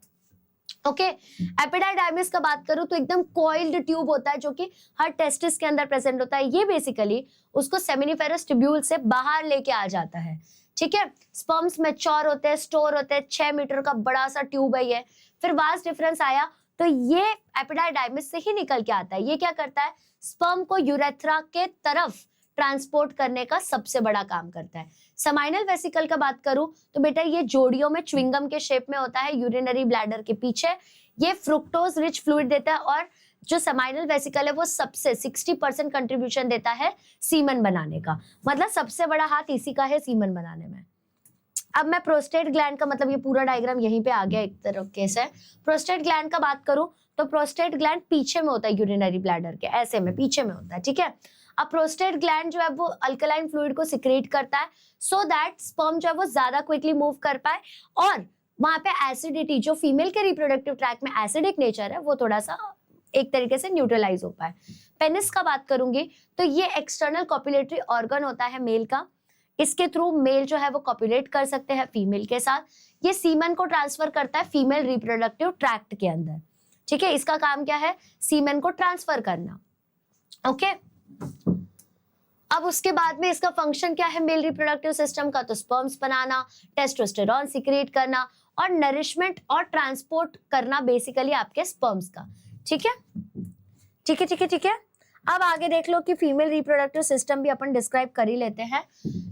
ओके, एपिडाइडाइमिस का बात करूं तो एकदम कॉइल्ड ट्यूब होता है जो कि हर टेस्टिस के अंदर प्रेजेंट होता है। ये बेसिकली उसको सेमिनिफेरस ट्यूब्यूल से बाहर लेके आ जाता है। ठीक है, स्पर्म्स मैच्योर होते हैं, स्टोर होते हैं, 6 मीटर का बड़ा सा ट्यूब है ये। फिर वास डिफरेंस आया तो ये एपिडाइडाइमिस से ही निकल के आता है। ये क्या करता है, स्पर्म को यूरेथ्रा के तरफ ट्रांसपोर्ट करने का सबसे बड़ा काम करता है। सेमाइनल वेसिकल का बात करूं तो बेटा ये जोड़ियों में च्युइंगम के शेप में होता है, यूरिनरी ब्लैडर के पीछे। ये फ्रुक्टोज रिच फ्लूइड देता है, और जो सेमाइनल वेसिकल है वो सबसे 60% कंट्रीब्यूशन देता है सीमन बनाने का। मतलब सबसे बड़ा हाथ इसी का है सीमन बनाने में। अब मैं प्रोस्टेट ग्लैंड का, मतलब ये पूरा डायग्राम यहीं पे आ गया एक तरीके से। प्रोस्टेट ग्लैंड का बात करूं तो प्रोस्टेट ग्लैंड पीछे में होता है यूरिनरी ब्लैडर के, ऐसे में पीछे में होता है। ठीक है, अब प्रोस्टेट ग्लैंड जो है वो अल्कलाइन फ्लूइड को सिक्रेट करता है, सो दैट स्पर्म जो है वो ज्यादा क्विकली मूव कर पाए, और वहां पे एसिडिटी, जो फीमेल के रिप्रोडक्टिव ट्रैक्ट में एसिडिक नेचर है, वो थोड़ा सा एक तरीके से न्यूट्रलाइज हो पाए। पेनिस का बात करूंगी तो ये एक्सटर्नल कॉपुलेटरी ऑर्गन होता है मेल का। इसके थ्रू मेल जो है वो कॉपुलेट कर सकते हैं फीमेल के साथ। ये सीमन को ट्रांसफर करता है फीमेल रिप्रोडक्टिव ट्रैक्ट के अंदर। ठीक है, इसका काम क्या है, सीमन को ट्रांसफर करना। ओके, अब उसके बाद में इसका फंक्शन क्या है मेल रिप्रोडक्टिव सिस्टम का, तो स्पर्म्स बनाना, टेस्टोस्टेरोन सीक्रेट करना, और नरिशमेंट और ट्रांसपोर्ट करना बेसिकली आपके स्पर्म्स का। ठीक है, ठीक है, ठीक है, ठीक है। अब आगे देख लो कि फीमेल रिप्रोडक्टिव सिस्टम भी अपन डिस्क्राइब कर ही लेते हैं।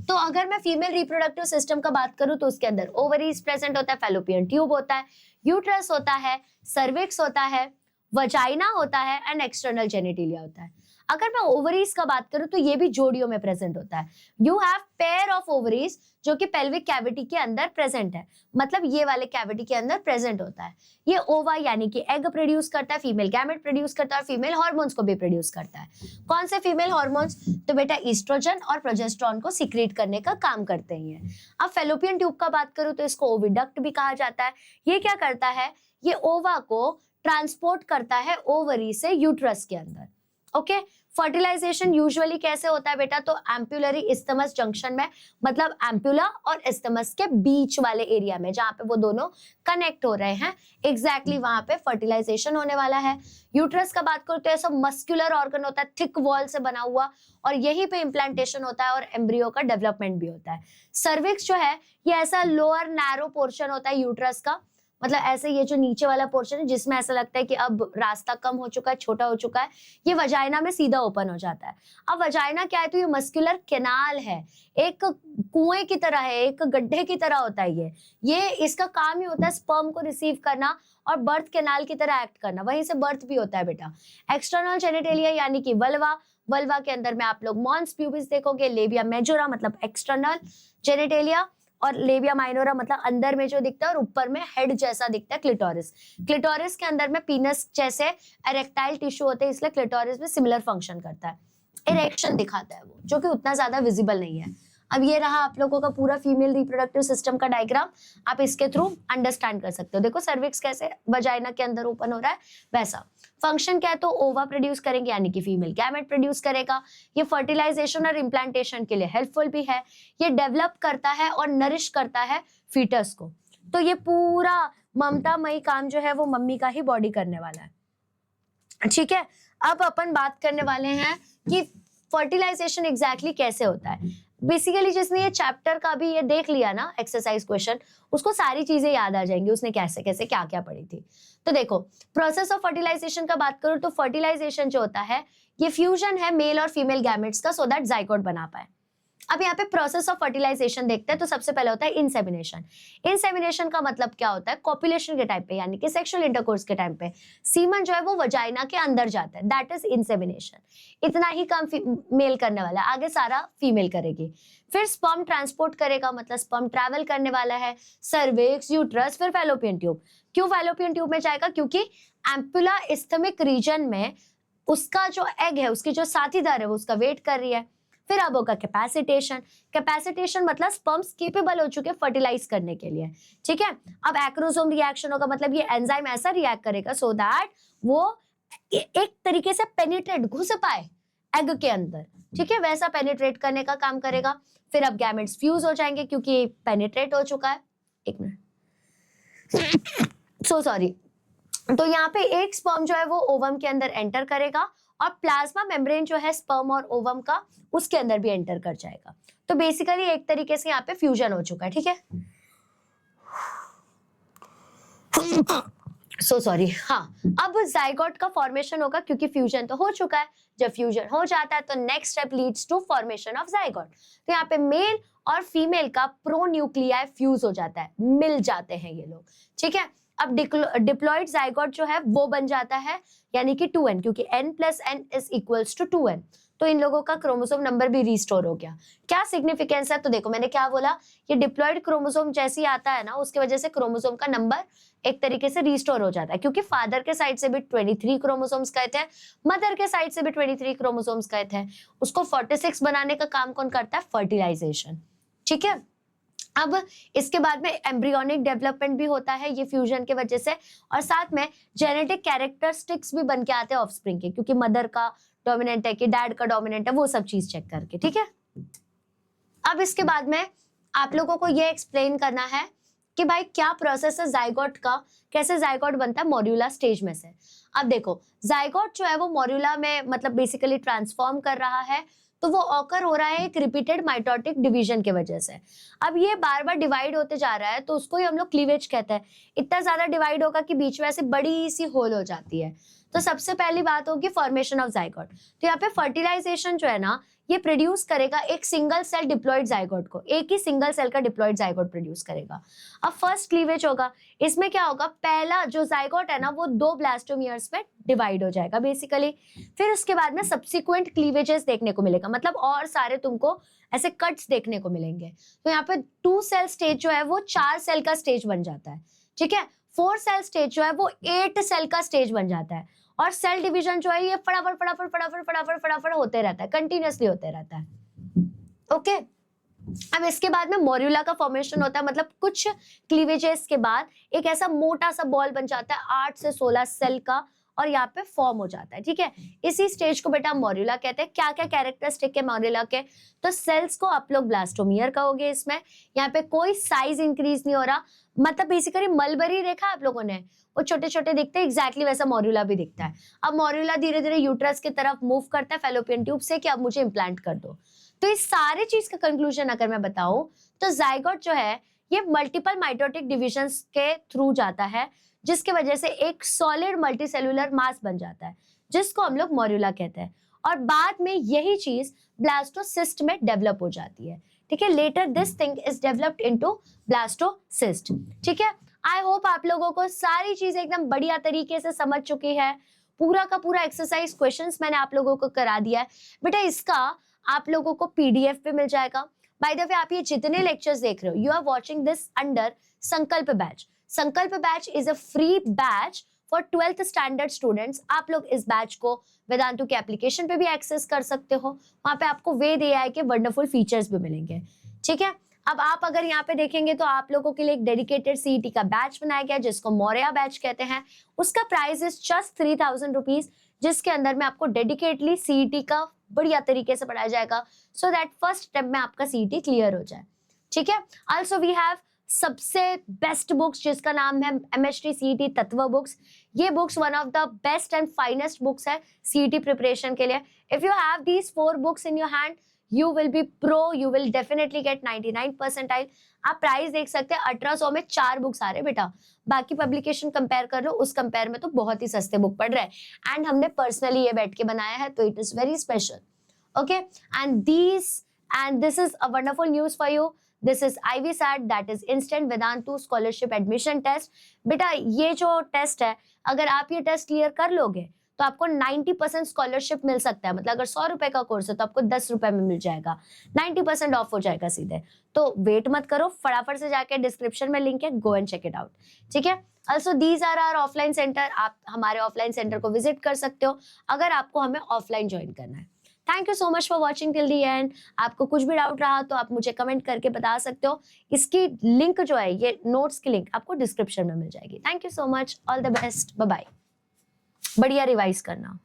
तो अगर मैं फीमेल रिप्रोडक्टिव सिस्टम का बात करूं तो उसके अंदर ओवरीज प्रेजेंट होता है, फैलोपियन ट्यूब होता है, यूट्रस होता है, सर्विक्स होता है, वजाइना होता है, एंड एक्सटर्नल जेनिटेलिया होता है। अगर मैं ओवरीज का बात करूं तो ये भी जोड़ियों में प्रेजेंट होता है। You have pair of ovaries जो कि पेल्विक कैविटी के अंदर प्रेजेंट है, मतलब ये वाले कैविटी के अंदर प्रेजेंट होता है। ये ओवा यानी कि एग प्रोड्यूस करता है, फीमेल गैमेट प्रोड्यूस करता है, और फीमेल हार्मोन्स को भी प्रोड्यूस करता है। कौन से फीमेल हार्मोन्स, तो बेटा ईस्ट्रोजन और प्रोजेस्टेरोन को सीक्रेट करने का काम करते हैं। अब फेलोपियन ट्यूब का बात करूं तो इसको ओविडक्ट भी कहा जाता है। ये क्या करता है, ये ओवा को ट्रांसपोर्ट करता है ओवरी से यूट्रस के अंदर। ओके, फर्टिलाइजेशन यूजुअली कैसे होता है बेटा, तो एम्पुलरी इस्थमस जंक्शन में, मतलब एम्पुला और इस्थमस के बीच वाले एरिया में जहां पे वो दोनों कनेक्ट हो रहे हैं, एग्जैक्टली वहां पे फर्टिलाइजेशन होने वाला है। यूट्रस का बात करूं तो ऐसा मस्कुलर ऑर्गन होता है, थिक वॉल से बना हुआ, और यहीं पे इम्प्लांटेशन होता है और एम्ब्रियो का डेवलपमेंट भी होता है। सर्विक्स जो है ये ऐसा लोअर नैरो पोर्शन होता है यूट्रस का, मतलब ऐसे ये जो नीचे वाला पोर्शन है जिसमें ऐसा लगता है कि अब रास्ता कम हो चुका है, छोटा हो चुका है, ये वजाइना में सीधा ओपन हो जाता है। अब वजाइना क्या है, तो ये मस्कुलर कैनाल है, एक कुएं की तरह है, एक गड्ढे की तरह होता है ये इसका काम ही होता है स्पर्म को रिसीव करना और बर्थ कैनाल की तरह एक्ट करना, वहीं से बर्थ भी होता है बेटा। एक्सटर्नल जेनिटेलिया यानी कि वल्वा, वल्वा के अंदर में आप लोग मॉन्स प्यूबिस देखोगे, लेबिया मेजोरा मतलब एक्सटर्नल जेनिटेलिया, और लेबिया माइनोरा मतलब अंदर में जो दिखता है, और ऊपर में हेड जैसा दिखता है क्लिटोरिस। क्लिटोरिस के अंदर में पीनस जैसे इरेक्टाइल टिश्यू होते हैं, इसलिए क्लिटोरिस में सिमिलर फंक्शन करता है, इरेक्शन दिखाता है वो, जो कि उतना ज्यादा विजिबल नहीं है। अब ये रहा आप लोगों का पूरा फीमेल रिप्रोडक्टिव सिस्टम का डायग्राम, आप इसके थ्रू अंडरस्टैंड कर सकते हो। देखो सर्विक्स कैसे वजाइना के अंदर ओपन हो रहा है, वैसा फंक्शन क्या है, तो ओवा प्रोड्यूस करेंगे यानी कि फीमेल गैमेट प्रोड्यूस करेगा। ये फर्टिलाइजेशन और इम्प्लांटेशन के लिए हेल्पफुल भी है, ये डेवलप करता है और नरिश करता है फीटस को। तो ये पूरा ममतामयी काम जो है वो मम्मी का ही बॉडी करने वाला है। ठीक है, अब अपन बात करने वाले हैं कि फर्टिलाइजेशन एग्जैक्टली कैसे होता है। बेसिकली जिसने ये चैप्टर का भी ये देख लिया ना एक्सरसाइज क्वेश्चन, उसको सारी चीजें याद आ जाएंगी उसने कैसे कैसे क्या क्या पढ़ी थी। तो देखो प्रोसेस ऑफ फर्टिलाइजेशन का बात करूं तो फर्टिलाइजेशन जो होता है ये फ्यूजन है मेल और फीमेल गैमेट्स का सो दैट जाइगोट बना पाए। अब यहाँ पे प्रोसेस ऑफ फर्टिलाइजेशन देखते हैं तो सबसे पहले होता है इंसेमिनेशन। इंसेमिनेशन का मतलब क्या होता है, कॉपुलेशन के टाइम पे यानी कि सेक्सुअल इंटरकोर्स के टाइम पे सीमन जो है वो वजाइना के अंदर जाता है, दैट इज इंसेमिनेशन। इतना ही काम मेल करने वाला है, आगे सारा फीमेल करेगी। फिर स्पर्म ट्रांसपोर्ट करेगा, मतलब स्पर्म ट्रैवल करने वाला है, सर्विक्स, यूट्रस, फिर फैलोपियन ट्यूब। क्यों फैलोपियन ट्यूब में जाएगा, क्योंकि एम्पुला इस्थमिक रीजन में उसका जो एग है, उसकी जो साथीदार है वो उसका वेट कर रही है। फिर अब होगा कैपेसिटेशन। कैपेसिटेशन मतलब स्पर्म्स केपेबल हो चुके फर्टिलाइज करने के लिए, ठीक है। अब एक्रोसोम रिएक्शन होगा, मतलब ये एंजाइम ऐसा रिएक्ट करेगा सो दैट वो एक तरीके से पेनिट्रेट, घुस पाए एग के अंदर, ठीक है, वैसा पेनिट्रेट करने का काम करेगा। फिर अब गैमेट्स फ्यूज हो जाएंगे क्योंकि पेनिट्रेट हो चुका है। एक मिनट, सो सॉरी। तो यहाँ पे एक स्पर्म जो है वो ओवम के अंदर एंटर करेगा और प्लाज्मा मेम्ब्रेन जो है स्पर्म और ओवम का उसके अंदर भी एंटर कर जाएगा। तो बेसिकली एक तरीके से यहाँ पे फ्यूजन हो चुका है, ठीक है। सो सॉरी, हाँ। अब जाइगोट का फॉर्मेशन होगा क्योंकि फ्यूजन तो हो चुका है। जब फ्यूजन हो जाता है तो next step leads to formation of zygote. तो यहाँ पे मेल और फीमेल का प्रोन्यूक्लियाई फ्यूज हो जाता है, मिल जाते हैं ये लोग, ठीक है। अब डिप्लॉइड जाइगोट जो है वो बन जाता है यानी कि 2n, क्योंकि n + n = 2n। तो इन लोगों का क्रोमोसोम नंबर भी रिस्टोर हो गया। क्या सिग्निफिकेंस है, तो देखो मैंने क्या बोला, ये डिप्लॉइड क्रोमोसोम जैसे ही आता है ना उसकी वजह से क्रोमोसोम का नंबर एक तरीके से रिस्टोर हो जाता है, क्योंकि फादर के साइड से भी 23 क्रोमोसोम्स गए थे, मदर के साइड से भी 23 क्रोमोसोम्स गए थे। उसको 46 बनाने का काम कौन करता है, फर्टिलाइजेशन, ठीक है। अब इसके बाद में एम्ब्रियोनिक डेवलपमेंट भी होता है ये फ्यूजन के वजह से, और साथ में जेनेटिक कैरेक्टरिस्टिक्स भी बन के आते हैं ऑफस्प्रिंग के, क्योंकि मदर का डोमिनेंट है कि डैड का डोमिनेंट है, वो सब चीज चेक करके, ठीक है। अब इसके बाद में आप लोगों को ये एक्सप्लेन करना है कि भाई क्या प्रोसेस है जाइगोट का, कैसे जाइगोट बनता है मॉड्यूला स्टेज में से। अब देखो जाइगोट जो है वो मॉड्यूला में मतलब बेसिकली ट्रांसफॉर्म कर रहा है, तो वो ऑकर हो रहा है एक रिपीटेड माइटोटिक डिवीजन के वजह से। अब ये बार बार डिवाइड होते जा रहा है तो उसको ही हम लोग क्लीवेज कहते हैं। इतना ज्यादा डिवाइड होगा कि बीच में ऐसे बड़ी सी होल हो जाती है। तो सबसे पहली बात होगी फॉर्मेशन ऑफ जाइगोट। तो यहाँ पे फर्टिलाइजेशन जो है ना ये प्रोड्यूस करेगा एक सिंगल सेल डिप्लॉइड जाइगोट को, एक ही सिंगल सेल का डिप्लॉइड जाइगोट प्रोड्यूस करेगा। अब फर्स्ट क्लीवेज होगा, इसमें क्या होगा, पहला जो जाइगोट है ना वो 2 ब्लास्टोमियर्स में डिवाइड हो जाएगा बेसिकली। फिर उसके बाद में सब्सिक्वेंट क्लीवेजेस देखने को मिलेगा, मतलब और सारे तुमको ऐसे कट्स देखने को मिलेंगे। तो यहाँ पे 2 सेल स्टेज जो है वो 4 सेल का स्टेज बन जाता है, ठीक है। 4 सेल स्टेज जो है वो 8 सेल का स्टेज बन जाता है, और सेल डिवीजन जो है ये फटाफट फटाफट फटाफट फटाफट फटाफट होते रहता है, कंटिन्यूअसली होते रहता है, ओके। अब इसके बाद में मॉड्यूला का फॉर्मेशन होता है, मतलब कुछ क्लीवेजेस के बाद एक ऐसा मोटा सा बॉल बन जाता है 8 से 16 सेल का, और यहाँ पे फॉर्म हो जाता है, ठीक है। इसी स्टेज को बेटा मॉड्यूला कहते हैं। क्या क्या कैरेक्टरिस्टिक है मॉड्यूला के, तो सेल्स को आप लोग ब्लास्टोमियर कहोगे। इसमें यहाँ पे कोई साइज इंक्रीज नहीं हो रहा, मतलब बेसिकली मलबरी देखा आप लोगों ने, वो छोटे छोटे दिखते हैं, एग्जैक्टली वैसा मॉड्यूला भी दिखता है। अब मॉड्यूला धीरे धीरे यूट्रस की तरफ मूव करता है फैलोपियन ट्यूब से कि अब मुझे इम्प्लांट कर दो। तो इस सारे चीज का कंक्लूजन अगर मैं बताऊं तो जाइगोट जो है ये मल्टीपल माइटोटिक डिविजन्स के थ्रू जाता है, जिसके वजह से एक सॉलिड मल्टीसेलुलर मास बन जाता है, जिसको हम लोग मॉड्यूला कहते हैं। और बाद में यही चीज ब्लास्टोसिस्ट में डेवलप हो जाती है, ठीक है। Later this thing is developed into blastocyst, ठीक है। आई होप आप लोगों को सारी चीज एकदम बढ़िया तरीके से समझ चुकी है। पूरा का पूरा एक्सरसाइज क्वेश्चंस मैंने आप लोगों को करा दिया है बेटा। इसका आप लोगों को पीडीएफ पे मिल जाएगा। बाय द वे आप ये जितने लेक्चर्स देख रहे हो, you are watching this under Sankalp batch. Sankalp batch is a free batch for 12th standard students. आप लोग इस बैच को वेदांतु के एप्लीकेशन पे भी एक्सेस कर सकते हो, वहां पे आपको वेद एआई के वंडरफुल फीचर्स भी मिलेंगे, ठीक है। अब आप अगर यहाँ पे देखेंगे तो आप लोगों के लिए एक डेडिकेटेड सीईटी का बैच बनाया गया जिसको मौर्या बैच कहते हैं। उसका प्राइस इज जस्ट 3000 रुपीज, जिसके अंदर में आपको डेडिकेटली सीईटी का बढ़िया तरीके से पढ़ाया जाएगा, सो दैट फर्स्ट स्टेप में आपका सीईटी क्लियर हो जाए, ठीक है। ऑल्सो वी हैव सबसे बेस्ट बुक्स जिसका नाम है एमएचटी सीईटी तत्व बुक्स। ये books one of the best and finest books है सीईटी प्रिपरेशन के लिए। If you have these 4 books in your hand, you will be pro, you will definitely get 99 percentile. आप price देख सकते हैं, 1800 में 4 बुक्स आ रहे बेटा। बाकी पब्लिकेशन कंपेयर कर लो, उस कंपेयर में तो बहुत ही सस्ते बुक पड़ रहे हैं। एंड हमने पर्सनली ये बैठ के बनाया है, तो it is very special. Okay, and this is a wonderful news for you. This is IVSAT, that is instant Vedantu scholarship admission test. बेटा ये जो टेस्ट है, अगर आप ये टेस्ट क्लियर कर लोगे तो आपको 90% स्कॉलरशिप मिल सकता है। मतलब अगर 100 रुपए का कोर्स है तो आपको 10 रुपए में मिल जाएगा, 90% ऑफ हो जाएगा सीधे। तो वेट मत करो, फटाफट से जाके डिस्क्रिप्शन में लिंक है, go and check it out. ठीक है, also these are our offline centre. आप हमारे ऑफलाइन सेंटर को विजिट कर सकते हो अगर आपको हमें ऑफलाइन ज्वाइन करना है। Thank you so much for watching till the and. आपको कुछ भी डाउट रहा तो आप मुझे कमेंट करके बता सकते हो। इसकी लिंक जो है, ये नोट्स की लिंक आपको डिस्क्रिप्शन में मिल जाएगी। Thank you so much, all the best, bye bye. बढ़िया रिवाइज करना।